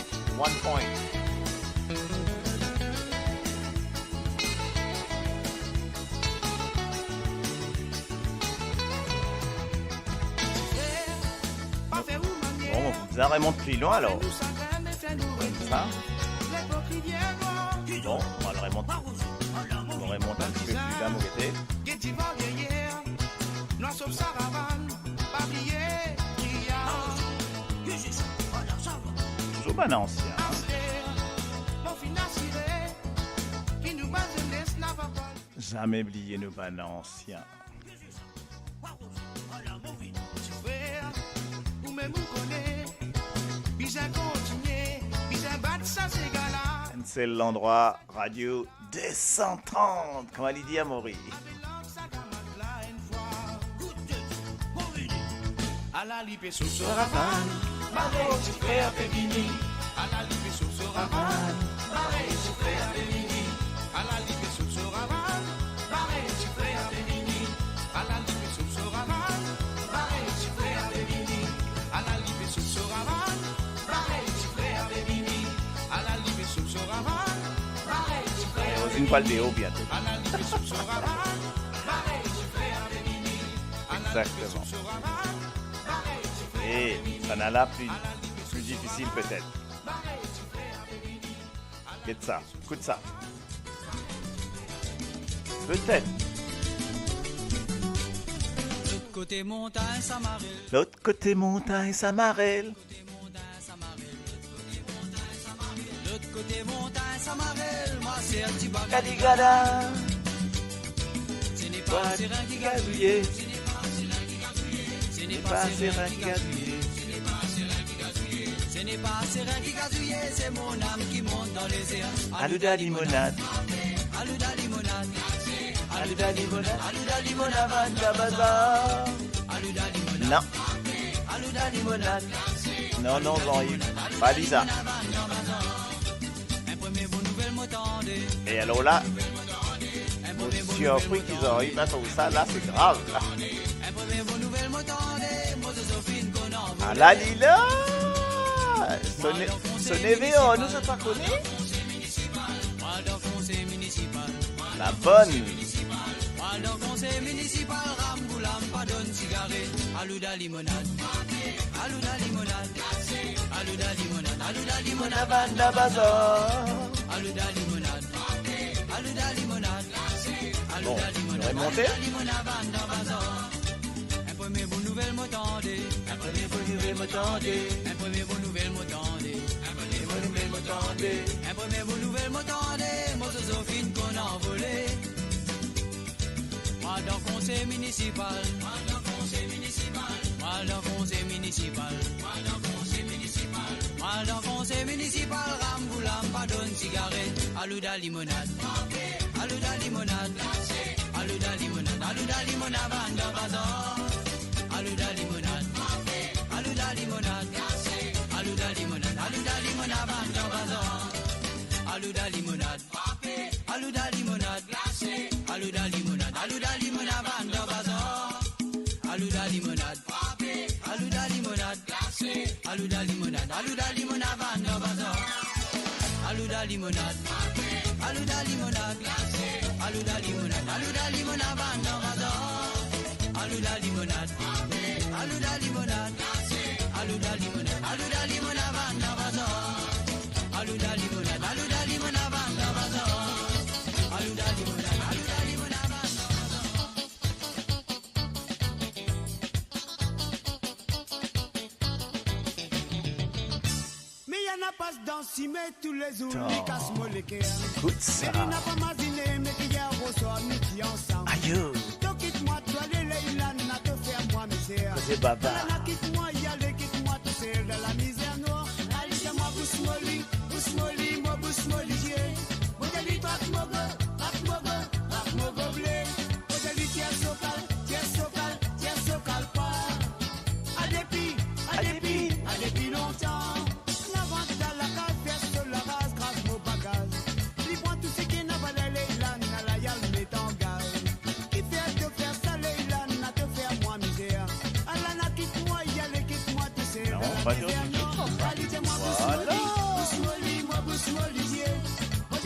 G: Pas faire ou manier,
C: Bon, ça remonte plus loin alors.
G: nous s'agrème et fait nous
C: Comme
G: retourner.
C: ça.
G: L'hypocrite viendra,
C: Bon, on va le remonter. On remonte un petit peu plus bas, Mogueté.
G: Getty va derrière, noir sauf Saravane, papier, brillant.
C: Toujours bon ancien. Hein.
G: Mon financier, qui nous base jeunesse n'a pas pas.
C: Jamais oublier nos bon anciens.
G: Frère, ou même vous connaît, bien continuer, bien battre ça c'est gala.
C: C'est l'endroit radio 230, comme elle dit à Maury.
G: À la lipe sous Soravane, Maré, tu frère Pévini. À la lipe sous Soravane, Maré, tu frère Pévini. À la lipe sous Soravane, Maré, tu frère Pévini. À la lipe sous Soravane, Maré, tu frère Pévini. À la lipe sous Soravane, Maré, tu frère Pévini. À la lipe sous Soravane, Maré, tu frère
C: Une poil de haut bientôt.
G: à la lipe sous Soravane, Maré, tu frère Pévini.
C: Exactement.
G: Soravane, Maré, tu frère
C: Et ça n'a là plus difficile peut-être. Écoute ça, écoute ça. Peut-être.
F: L'autre côté montagne, Samarel.
C: L'autre côté montagne, Samarel.
F: L'autre côté montagne, Samarel. Moi, c'est un petit bagage.
C: Cadigada.
F: Ce n'est pas serein qui
C: Gazouillé.
F: Ce n'est
C: Pas
F: pas
C: serein
F: serein
C: qui
F: qui
C: gazouillé.
F: Ce n'est pas serein qui gazouille, c'est mon âme qui monte dans les airs.
C: Alouda limonade.
F: Alouda limonade.
C: Alouda limonade. Alouda limonade. Vanda bazar.
F: Alouda limonade.
C: Non.
F: Alouda limonade.
C: Non, Jean-Yves. Pas Lisa.
F: Un premier bon nouvelle m'attendait.
C: Et alors là,
F: Un premier bon
C: surpris qu'ils arrivent à tout ça, là, c'est grave. Là.
F: Un premier bon nouvelle m'attendait. Moi, Joséphine, qu'on envoie.
C: Ah là, Lila. Son EVO, nous a pas connu.
F: Moi, dans le conseil municipal.
C: La bonne.
F: Moi, dans le conseil municipal. Ramboulam, pas donne cigarette. Alouda limonade. Alouda limonade. Alouda limonade. Alouda limonade.
C: Vanda bazar.
F: Alouda limonade. Alouda limonade.
C: Bon,
F: Alouda
C: on
F: limonade.
C: va monter.
F: Alouda limonade, Vanda bazar. Un premier bon nouvelle m'attendait. Un premier bon nouvelle m'attendait. Un premier bon nouvelle m'attendait. Un premier bon nouvelle m'attendait. Un premier bon nouvelle m'attendait. Moi, Joséphine, qu'on a envolé. Moi, dans le conseil municipal. Moi, dans le conseil municipal. Moi, dans le conseil municipal. Moi, dans le conseil municipal. Moi, dans le conseil municipal. Ramboulam, pas donne cigarette. Alouda limonade. Alouda limonade. Alouda limonade. Alouda limonade. Vanda bazar. Alouda limonade. Alouda limonade. Alouda limonade. Alouda limonade. Vanda bazar. Alouda limonade. Alouda limonade. Alouda limonade. Alouda limonade. Vanda bazar. Alouda limonade. Alouda limonade. Alouda limonade. Alouda limonade. Vanda bazar. Alouda limonade. Alouda limonade. Alouda limonade. Alouda limonade. Vanda bazar. Alouda limonade. Alouda limonade. Alouda limonade. Alouda limonade. Vanda bazar. Alouda limonade. Alouda limonade. Vanda bazar. Alouda limonade. Alouda limonade. Vanda bazar.
C: Écoute ça. Aïe. Cosé Baba. Voilà.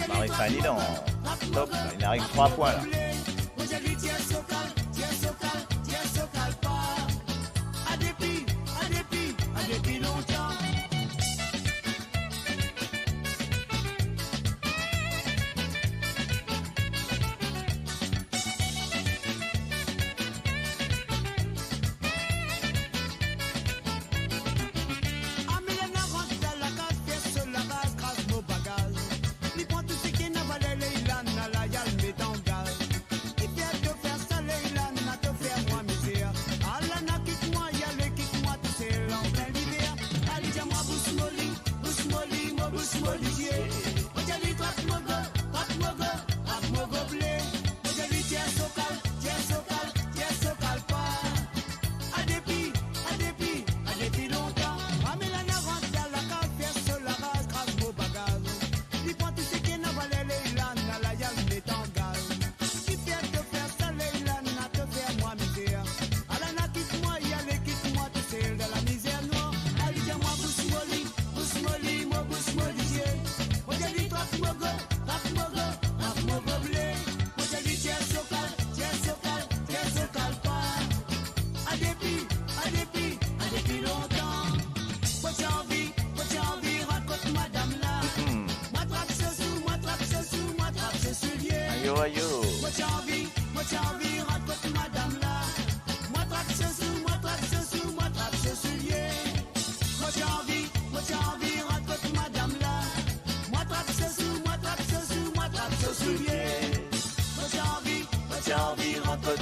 C: Marie-Fanny dans top, il arrive 3 points là.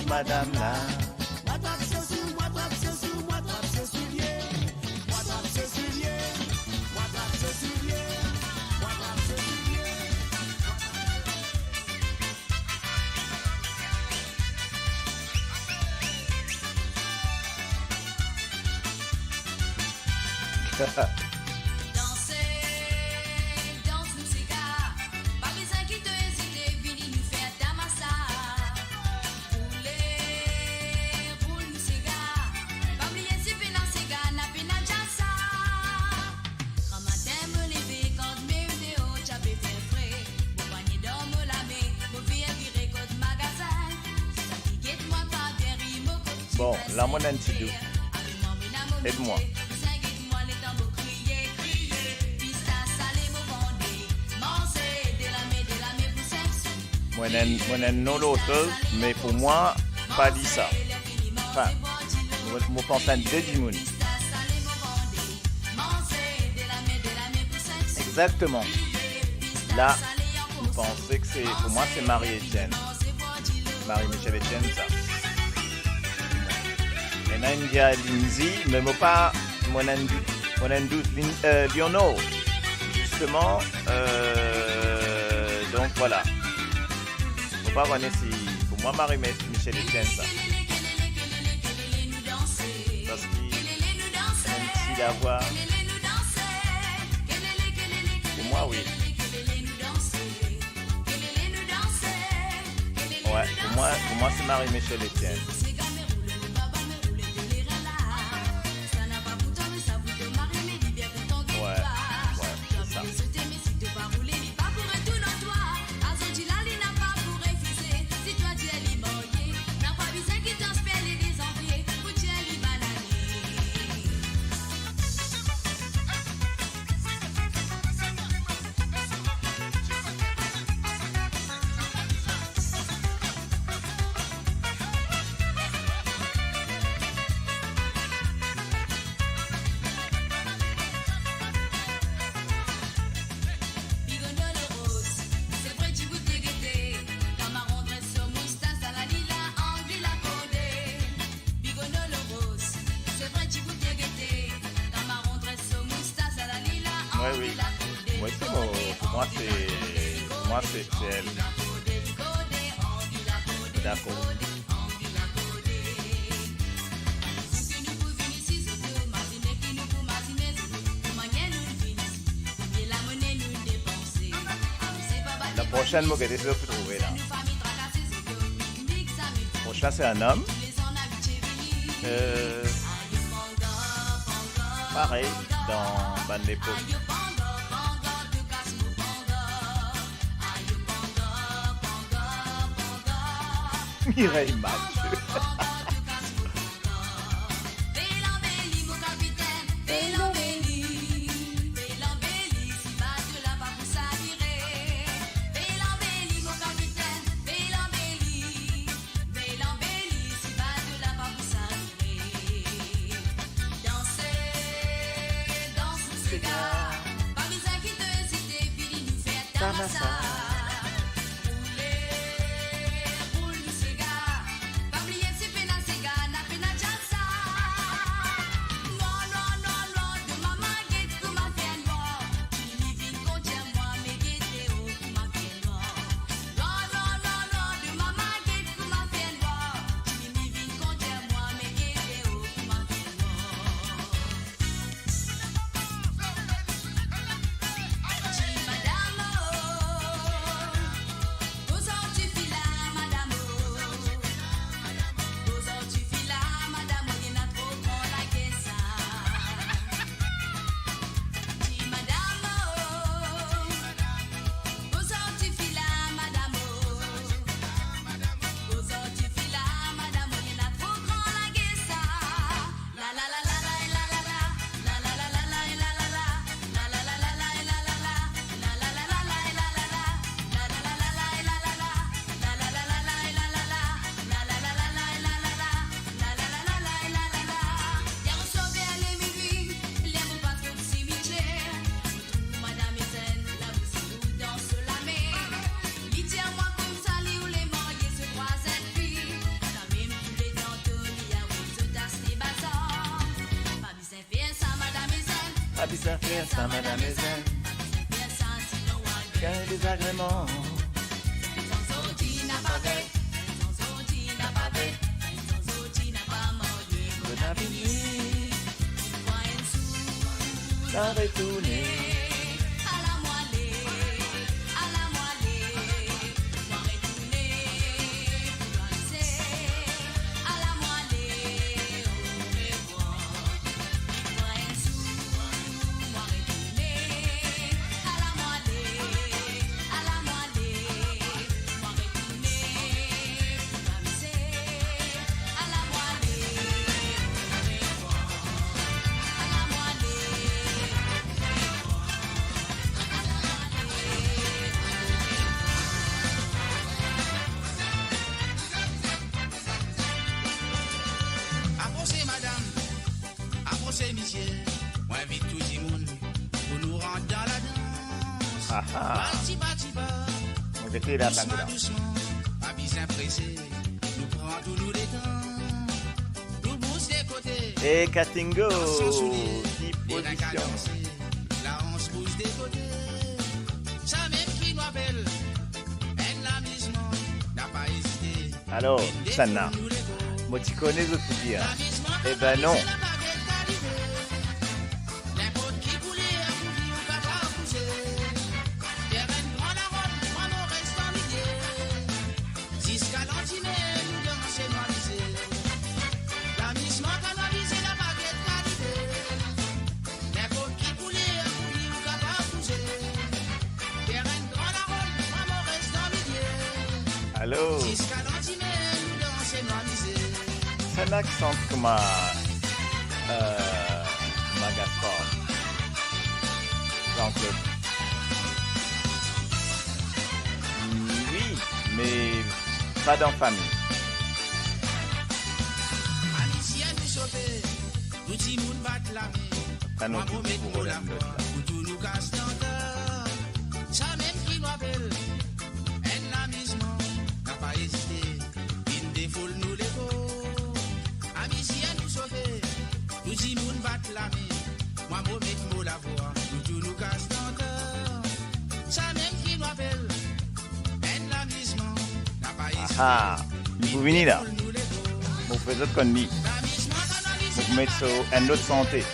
C: Madame là. Bon, là, mon antidote. Aide-moi. Moi, non l'autre, mais pour moi, pas dit ça. Enfin, moi, pense à deux dimounes. Exactement. Là, vous pensez que c'est, pour moi, c'est Marie-Étienne. Marie-Michel Etienne, ça. Il y a une dia Lindsay, mais moi pas mon doute Lionel. Justement, donc voilà. Faut pas connaître si pour moi Marie-Michel Etienne ça. Parce qu'il même si la voix. Pour moi oui. Ouais, pour moi c'est Marie-Michel Etienne. Ouais, oui. Moi, pour moi, c'est elle. D'accord. La prochaine mot que tu peux trouver là. Le prochain, c'est un homme. Pareil, dans Ban l'époque. Mireille Mathieu. Ça fait ça, madame et zen. Quel désagrément. Bon appétit. Ça va tourner. On va essayer d'attendre là. Et Katingo, 10 positions. Alors, Sana, moi tu connais le tout dire. Eh ben non. Allô? C'est un accent comme Magasport. Jean-Claude. Oui, mais pas dans famille. Ça nous dit pour la Nous dit moun bat la main, moi mo met mo la voix, nous nous casse ah. Vous venez là. Vous faites autre connerie. Vous mettez sur une autre santé.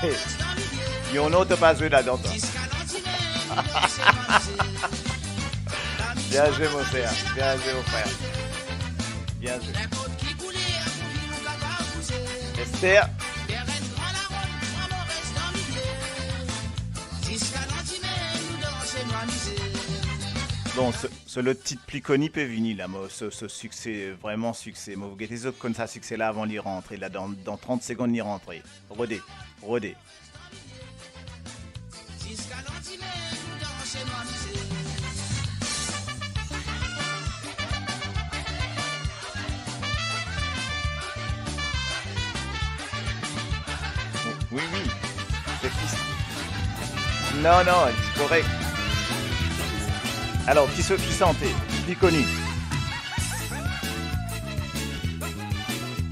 C: Hey. Il y a un autre pas joué là-dedans. Bien joué mon frère. Bien joué mon frère. Bien joué. Esther. Bon, ce le titre plus connu peut venir là, moi, ce succès, vraiment succès. Moi, vous guettez les autres comme ça, succès là avant d'y rentrer, là, dans 30 secondes d'y rentrer. Rodez, rodez. Oui, oui, c'est fils. Non, non, c'est correct. Alors, qui se fit santé, plus connu.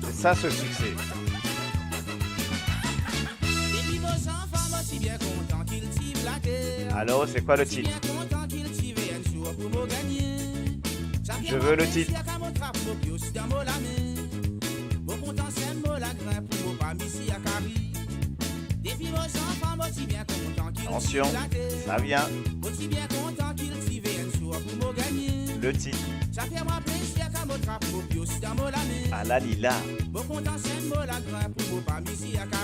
C: C'est ça ce succès. Alors, c'est quoi le titre? Je veux le titre. Attention, ça vient. Le titre. Ah la lila.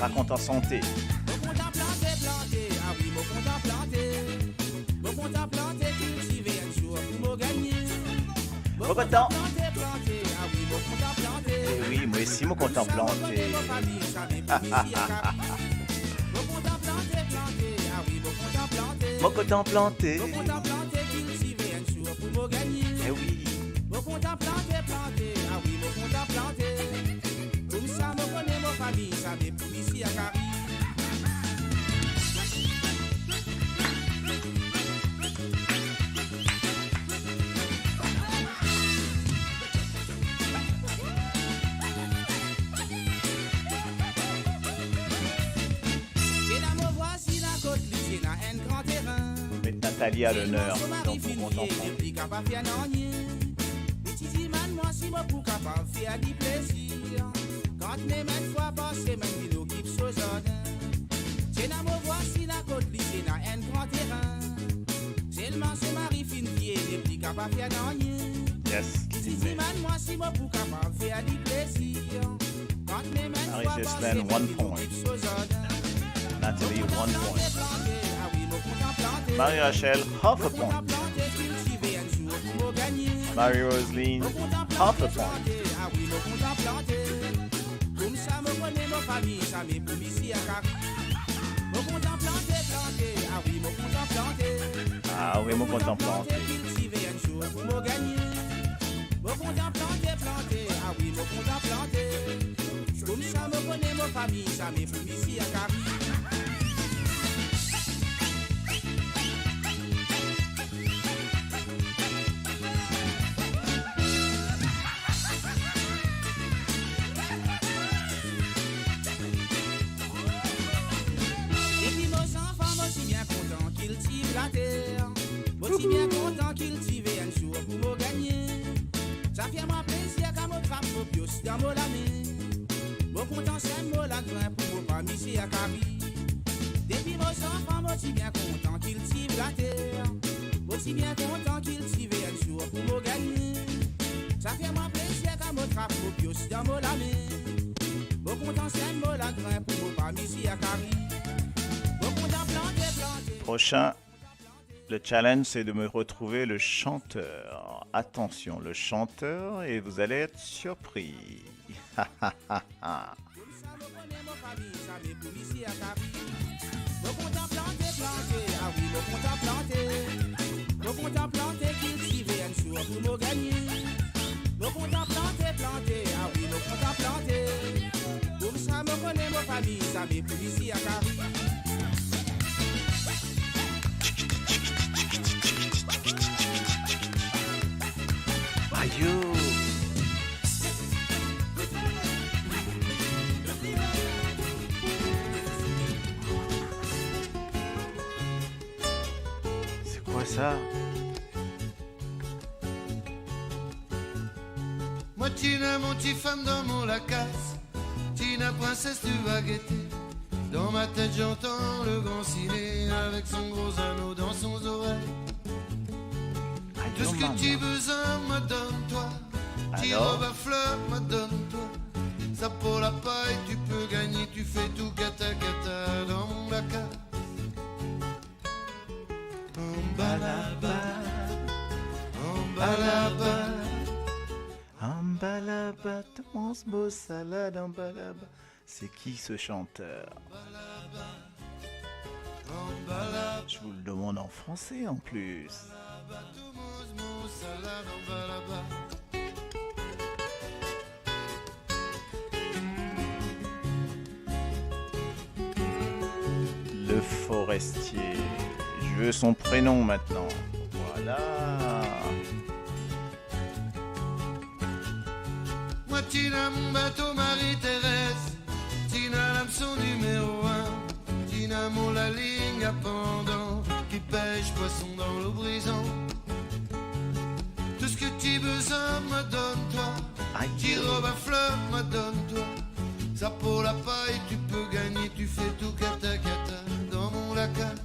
C: Pas content santé. Bon content. Eh oui, moi aussi, mon content planté. Mon content planté. Eh oui. Mettre Nathalie à l'honneur dans ton contemporain. Yes, Marie-Jocelyn, 1 point. Nathalie, 1 point. Marie-Rachel, half a point. Marie-Roseline, half a point. Ah oui, mon content planté.
H: Aussi bien content cultiver un jour pour me gagner. Ça fait moi plaisir qu'à me frappe au pied dans mon lame. Mon content c'est moi la grain pour me pas misser à Paris. Depuis vos enfants, aussi bien content cultiver la terre. Aussi bien content cultiver un jour pour me gagner. Ça fait moi plaisir qu'à me frappe au pied dans mon lame. Mon content c'est moi la grain pour me pas misser à Paris. Mon content planté.
C: Prochain. Le challenge, c'est de me retrouver le chanteur. Attention, le chanteur, et vous allez être surpris. Aïe. ça.
E: Moi Tina, mon petit femme dans mon lacasse, Tina princesse tu vas guetter. Dans ma tête j'entends le grand ciné avec son gros anneau dans son oreille. Tout ce que tu besoin me donne-toi, petit robe à fleurs me donne-toi. Ça pour la paille tu peux gagner, tu fais tout gata gata dans mon lacasse. En bas là-bas, en bas là-bas.
C: En bas là-bas, ton beau salade en bas là-bas. C'est qui ce chanteur? Je vous le demande en français en plus. Le forestier. Je veux son prénom maintenant. Voilà.
E: Moi Tina mon bateau Marie-Thérèse, Tina l'hameçon numéro 1, Tina mon la ligne à pendant, qui pêche poisson dans l'eau brisant. Tout ce que tu besoin me donne-toi, petit robe à fleurs me donne-toi. Ça pour la paille tu peux gagner, tu fais tout kata kata dans mon lacasse.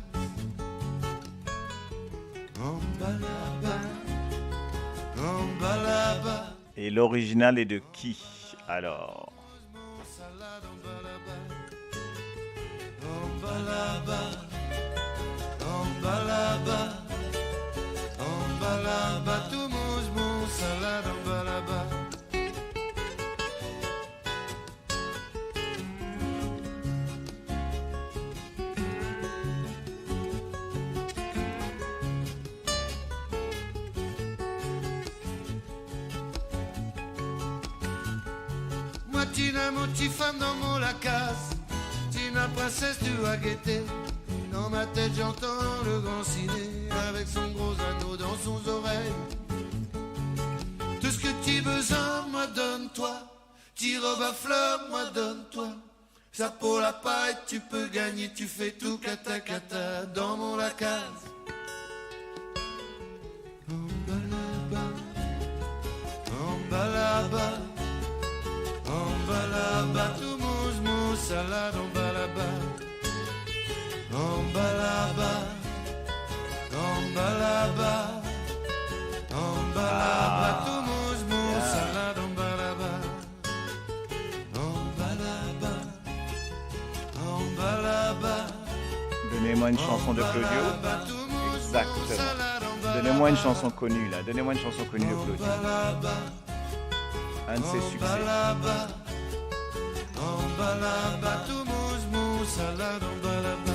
E: En bas là-bas, en bas là-bas.
C: Et l'original est de qui alors?
E: En bas là-bas, en bas là-bas, en bas là-bas, tout mange mon salade en bas là-bas. Moi Tina mon petit femme dans mon lacasse, Tina princesse tu vas guetter. Dans ma tête j'entends le grand ciné avec son gros anneau dans son oreille. Tout ce que tu besoin me donne-toi, petit robe à fleurs me donne-toi. Ça pour la paille tu peux gagner, tu fais tout kata kata dans mon lacasse. En bas là-bas, en bas là-bas, en bas là-bas, tout mange mon salade en bas là-bas. En bas là-bas, en bas là-bas, en bas là-bas, tout mange mon salade en bas là-bas. En bas là-bas, en bas là-bas.
C: Donnez-moi une chanson de Claudio. Exactement. Donnez-moi une chanson connue là. Donnez-moi une chanson connue de Claudio. Un de ses succès.
E: En bas là-bas, tout mange mon salade en bas là-bas.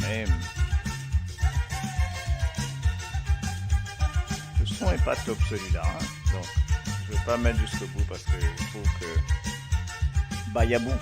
C: Même. Le son est pas top celui-là, hein. Donc je vais pas mettre jusqu'au bout parce que il faut que Bayabou.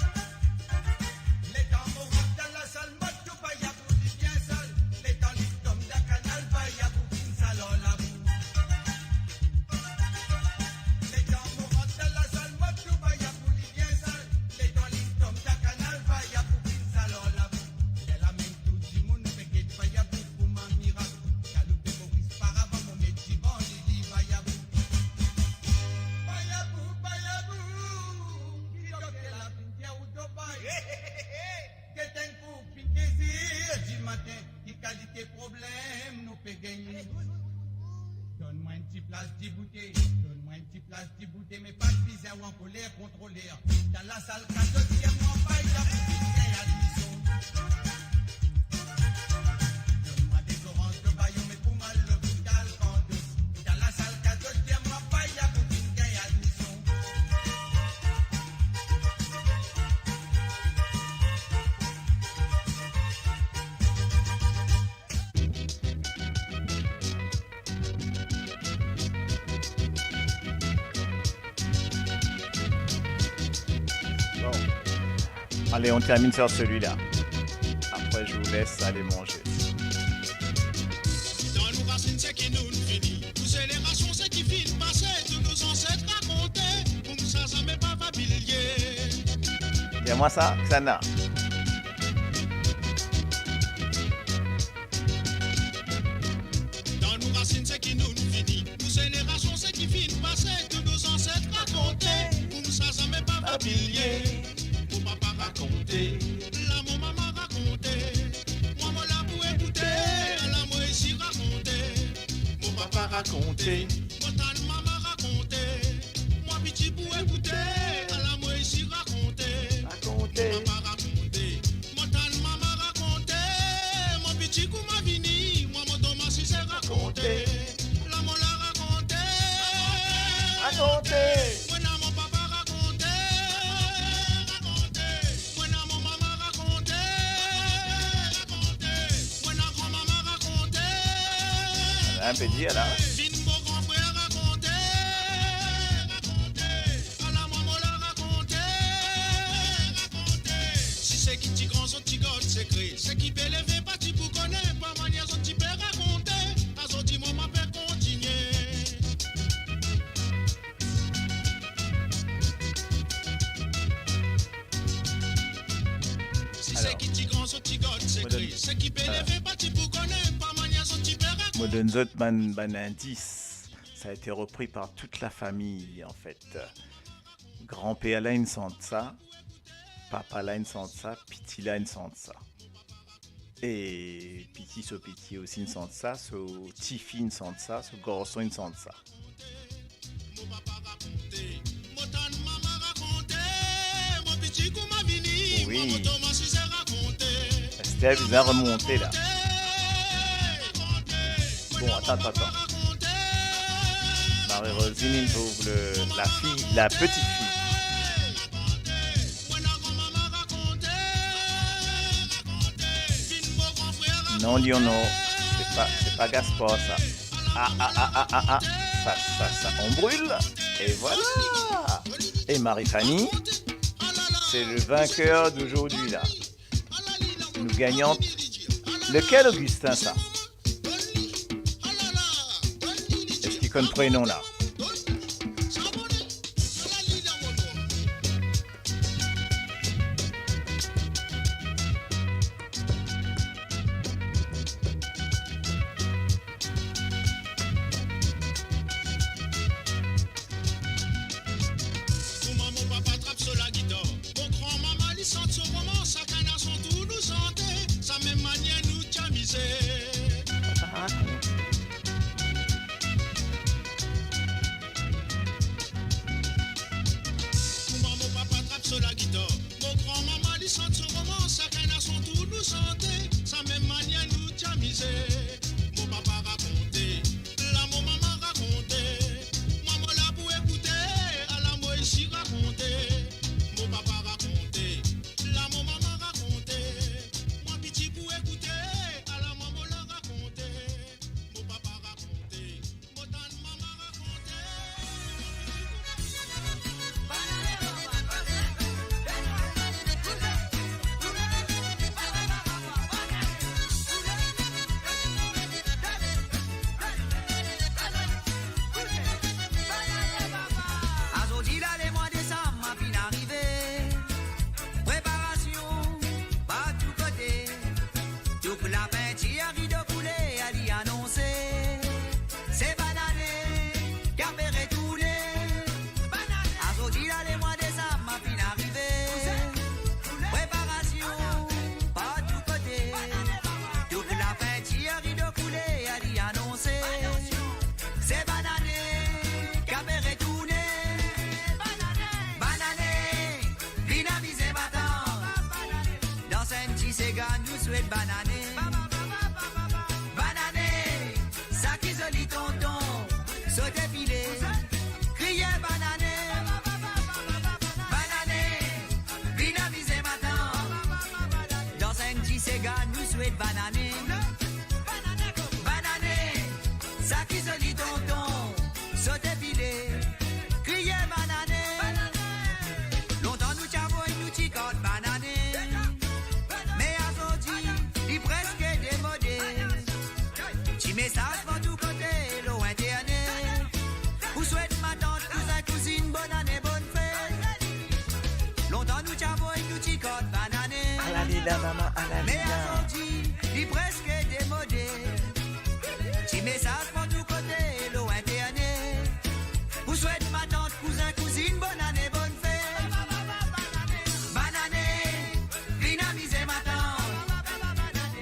H: Donne-moi une petite place d'ibouté, donne-moi une petite place d'ibouté, mais pas de bizarre ou en colère, contrôler. Dans la salle, 4e, pas il y a plus admission. Donne-moi des oranges de baillon, mais pour mal le vital quand deux. Dans la salle, 4e, pas il y a plus admission.
C: Allez, on termine sur celui-là. Après, je vous laisse aller manger.
G: Dans nos racines, c'est qui nous finit. Nous générations, c'est qui finit passé. Tous nos ancêtres racontaient. Pour nous, ça jamais pas familier.
C: Dis-moi ça, Xana.
G: Dans nos racines, c'est qui nous finit. Nous générations, c'est qui finit passé. Tous nos ancêtres racontaient. Pour nous, ça jamais pas familier. Mon papa racontait. La mon maman racontait. Moi, moi, là pour écouter. La moi ici racontait. Mon papa racontait. Moi, ta maman racontait. Moi, petit pour écouter. La moi ici racontait.
C: Racontez.
G: Papa racontait. Moi, ta maman racontait. Moi, petit coup m'a vini. Moi, mon Thomas, si c'est raconté. La moi, la racontait.
C: Racontez.
G: Moi, na mon papa racontait. Racontait. Moi, na mon maman racontait. Racontait. Moi, na grand-maman racontait.
C: Un peu dire là.
G: Vin mon grand frère racontait. Racontait. À la maman la racontait. Racontait. Si c'est qui t'y grand, son petit god secret. C'est qui peut lever parti pour connaître. Pas manière, son petit père racontait. À son petit moment, père continuer. Si c'est qui t'y grand, son petit god secret. C'est qui peut lever parti pour connaître. Pas manière, son petit père racontait.
C: Modern Zotman ban indice. Ça a été repris par toute la famille en fait. Grand-père là une sente ça. Papa là une sente ça. Piti là une sente ça. Et Piti so Piti aussi une sente ça. So Tifi une sente ça. So Gorson une sente ça.
G: Mon papa racontait, mon tante maman racontait, mon petit coup m'a vini,
C: Oui.
G: mon Thomas si c'est raconté.
C: Estelle vous a remonté là. Bon, attends. Marie-Rosine, il trouve la fille, la petite fille. Non, Lionel, c'est pas Gaspard ça. Ah. Ça, on brûle. Et voilà. Et Marie-Fanny, c'est le vainqueur d'aujourd'hui là. Nous gagnons. Lequel Augustin ça? Est-ce qu'il connaît le prénom là?
F: Longtemps nous t'avons une petite corde bananée.
C: Alila maman
E: Mais
C: Analila.
E: Argentine, il presque démodé. Petit message pour tout côté, lointain. Vous souhaite ma tante, cousin, cousine, bonne année, bonne fête. Bonne année, viens amuser ma tante.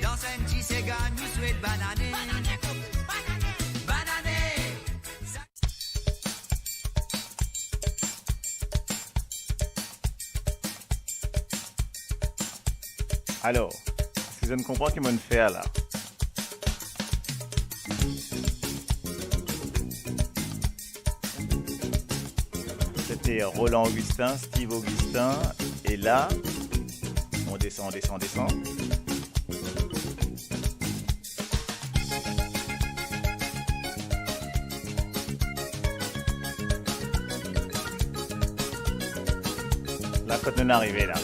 E: Dans un petit ségan, nous souhaite bonne année. Bonne année.
C: Alors, si je ne comprends pas qu'ils m'ont fait là. C'était Roland Augustin, Steve Augustin, et là, on descend. La côte non arrivée là.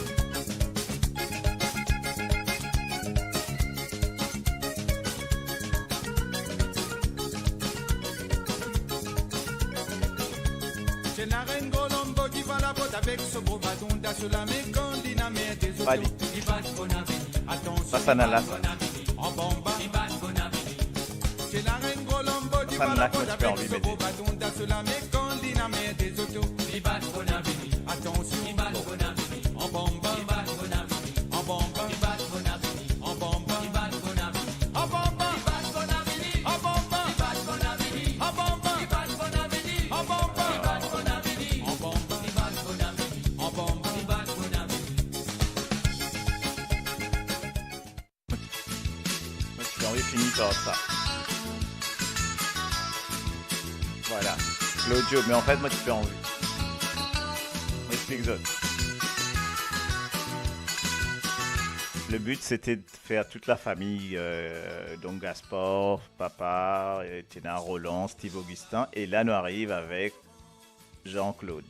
H: C'est la reine Colombo qui va la botte avec ce beau bâton sur la mécandine à mer des autos.
C: Allez.
H: Il va de bon appétit. Attention.
C: Passa na la.
H: En bomba. Il va de bon appétit. C'est la reine Colombo qui
C: Passa
H: va
C: na
H: la
C: la,
H: botte
C: moi, tu peux
H: avec
C: enlever
H: ce
C: mes
H: beau
C: dés.
H: bâton sur la mécandine à mer des autos. Il va de bon appétit. Attention. Il va de bon appétit. En bomba. Il va de bon appétit. En bomba. Il va de bon appétit. En bomba. Il va de bon appétit. En bomba. Il va de bon appétit. En bomba. Il va de bon appétit. En bomba. Il va de bon appétit. En bomba. Il va de bon appétit. En bomba. Il va de bon appétit. En bomba. Il va de bon appétit.
C: Moi, j'ai envie de finir par ça. Voilà. L'audio, mais en fait, moi, tu fais envie. Explique-le. Le but, c'était de faire toute la famille, donc Gaspard, papa, Tina, Roland, Steve Augustin, et là, nous arrive avec Jean-Claude.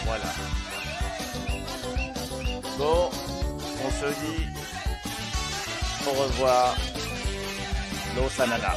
C: Voilà. Bon, on se dit au revoir. Lo Sanana.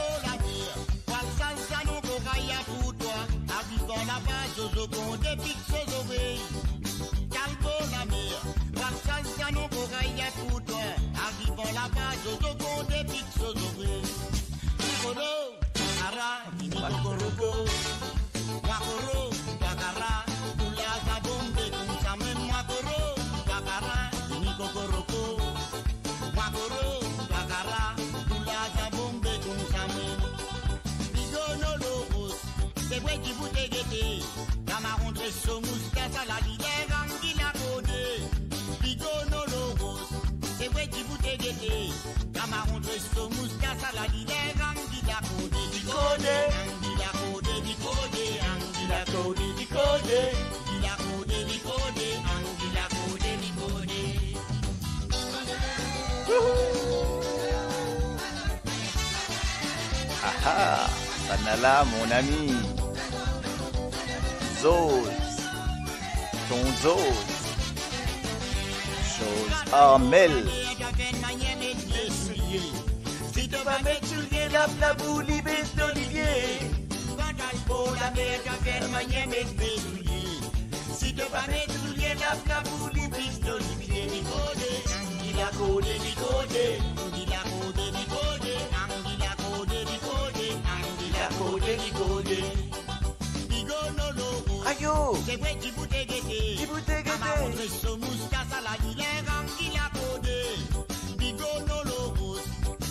C: Ah, Sanala, mon ami. Zose. Ton Zose. Chose Armel.
G: Si tu vas mettre sur les laps, la boule, les baisses d'Olivier. Pour la mer, t'as fait manier mes souliers. Si tu vas mettre sur les laps, la boule, les baisses d'Olivier. Nicodé, il a codé, Nicodé, il a codé, Nicodé.
E: C'est vrai qui vous dégueté. M'a montré son moustache à la guilère, il a codé. Bigono logos.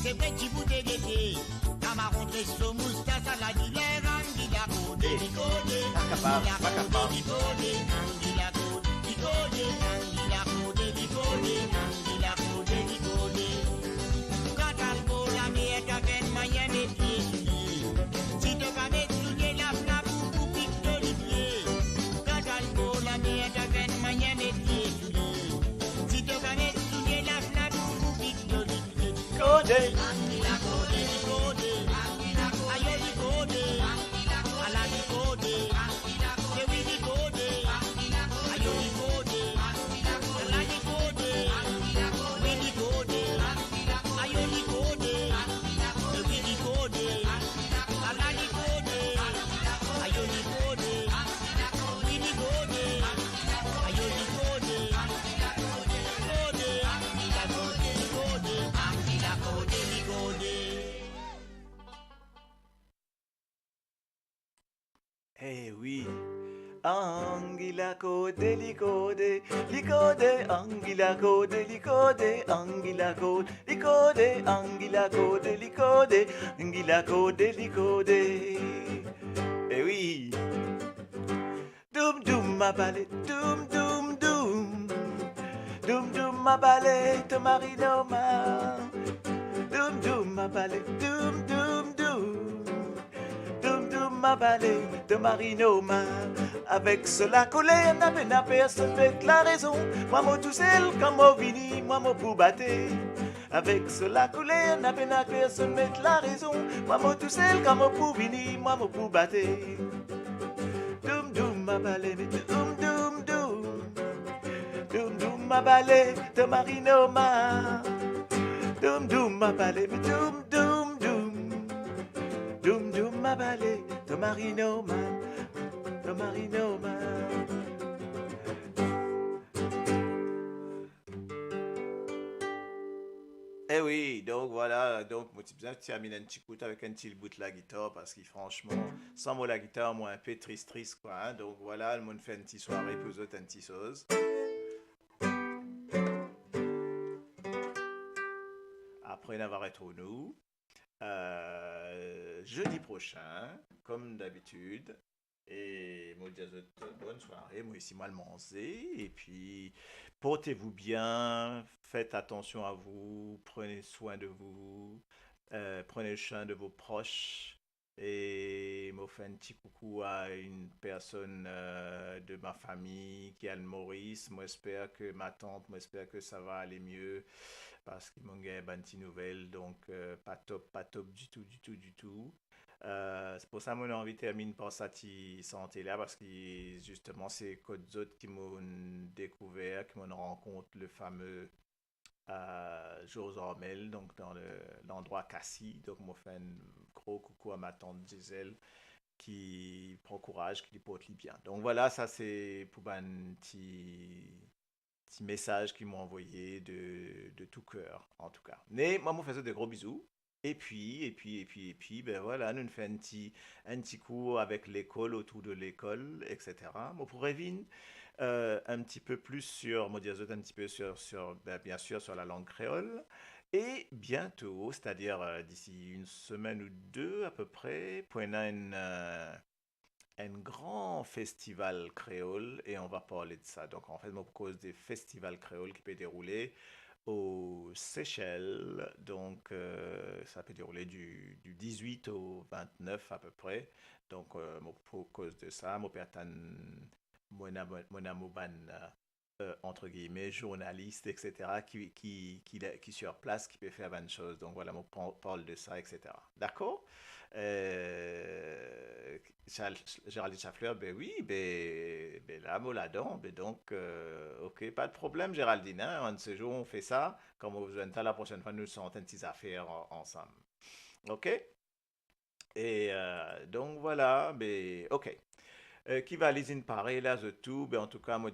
E: C'est vrai qui vous dégueté. M'a montré son moustache à la guilère, il a codé. Bicodé. Il a codé, bicodé. Il a codé, bicodé. Il a codé, bicodé. Il a codé, bicodé. Quand algo la miette avec moyen et pieds souliers. Si te vas mettre souliers, la flamme pour pique de l'hiver. Quand algo la miette avec moyen et pieds souliers. Si te vas mettre souliers, la flamme pour pique de l'hiver.
C: Codé.
E: Il a codé, bicodé. Aïe, bicodé. À la bicodé. C'est oui, bicodé. Aïe, bicodé. À la bicodé. Oui, bicodé. Aïe, bicodé. C'est oui, bicodé. À la bicodé. Aïe, bicodé. Oui, bicodé. Aïe, bicodé. Bicodé. Il a codé, bicodé. Il a codé, bicodé.
C: Eh oui. Anguilla code, licode, licode, anguilla code, licode, anguilla code, licode, anguilla code, licode, anguilla code, licode. Eh oui. Doum doum ma ballet, doum doum doum. Doum doum ma ballet, te marinoma. Doum doum ma ballet, doum doum doum. Doum doum ma ballet, te marinoma. Avec cela collé, n'a personne fait la raison. Moi mon tout seul, comme mon vini, moi mon pour battre. Avec cela collé, n'a personne fait la raison. Moi mon tout seul, comme mon pour vini, moi mon pour battre. Doum doum ma ballet, mais doum doum doum. Doum doum ma ballet, te marinoma. Doum doum ma ballet, mais doum doum doum. Doum doum ma ballet, te marinoma. Te marinoma. Eh oui, donc voilà, donc moi, je termine un petit coup avec un petit bout de la guitare parce que franchement, sans moi la guitare, moi un peu triste quoi. Hein. Donc voilà, le monde fait une petite soirée pour eux autres, un petit chose. Après d'avoir été nous, jeudi prochain, comme d'habitude. Et moi, je dis bonne soirée, moi ici, moi le manger. Et puis, portez-vous bien, faites attention à vous, prenez soin de vous, prenez soin de vos proches. Et moi, fais un petit coucou à une personne de ma famille qui est le Maurice. Moi, j'espère que ma tante, moi, j'espère que ça va aller mieux parce qu'ils m'ont gagné une bonne nouvelle. Donc, pas top du tout, du tout, du tout. C'est pour ça que j'ai envie de terminer par cette santé là parce que justement c'est d'autres autres qui m'ont découvert, qui m'ont rencontré le fameux Jos Ormel, donc dans l'endroit Cassis. Donc moi fais un gros coucou à ma tante Gisèle qui prend courage, qui porte bien. Donc voilà, ça c'est pour un petit message qu'ils m'ont envoyé de tout cœur en tout cas. Mais moi, je faisais de gros bisous. Et puis, ben voilà, nous faisons un petit cours avec l'école, autour de l'école, etc. Moi, pour Evin, un petit peu plus sur, moi, dire un petit peu ben, bien sûr, sur la langue créole. Et bientôt, c'est-à-dire d'ici une semaine ou deux à peu près, pour un grand festival créole et on va parler de ça. Donc, en fait, moi, pour cause des festivals créoles qui peut dérouler aux Seychelles. Donc, ça peut dérouler du 18 au 29 à peu près. Donc, pour cause de ça, moi, mon amouban, entre guillemets, journaliste, etc., qui sur place, qui peut faire 20 choses. Donc, voilà, on parle de ça, etc. D'accord? Géraldine Chaffleur, ben oui, ben là, moi là-dedans, ben donc, ok, pas de problème, Géraldine, hein, un de ces jours, on fait ça, comme on besoin de ça, la prochaine fois, nous sortons une petite affaire ensemble. Ok? Et donc, voilà, ben, ok. Qui va les in pareil là, de tout, ben en tout cas, moi,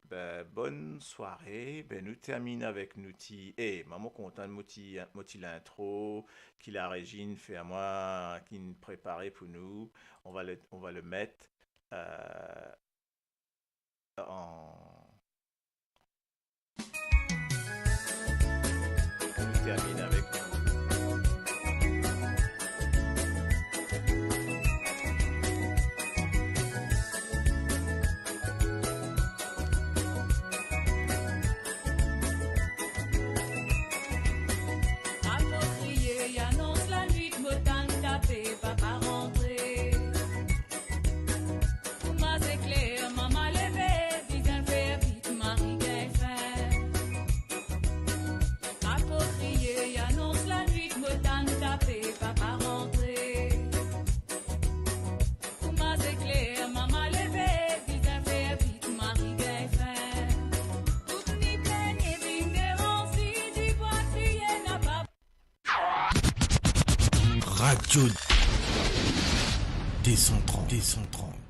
C: ben, bonne soirée, ben nous terminons avec nous, et maman content de l'intro, qui la Régine fait à moi, qui nous préparait pour nous, on va le mettre On termine avec.
D: Approprié, annonce la nuit, me tente taper, papa rentré. Moi c'est clair, maman levé, vite un fait, vite Marie gain fait. Approprié, annonce la nuit, me tente taper, papa rentré. Moi c'est clair, maman levé, vite un fait, vite Marie gain fait. Tout ni peine, vine déranci, du bois crié n'a pas.
A: Radio D130.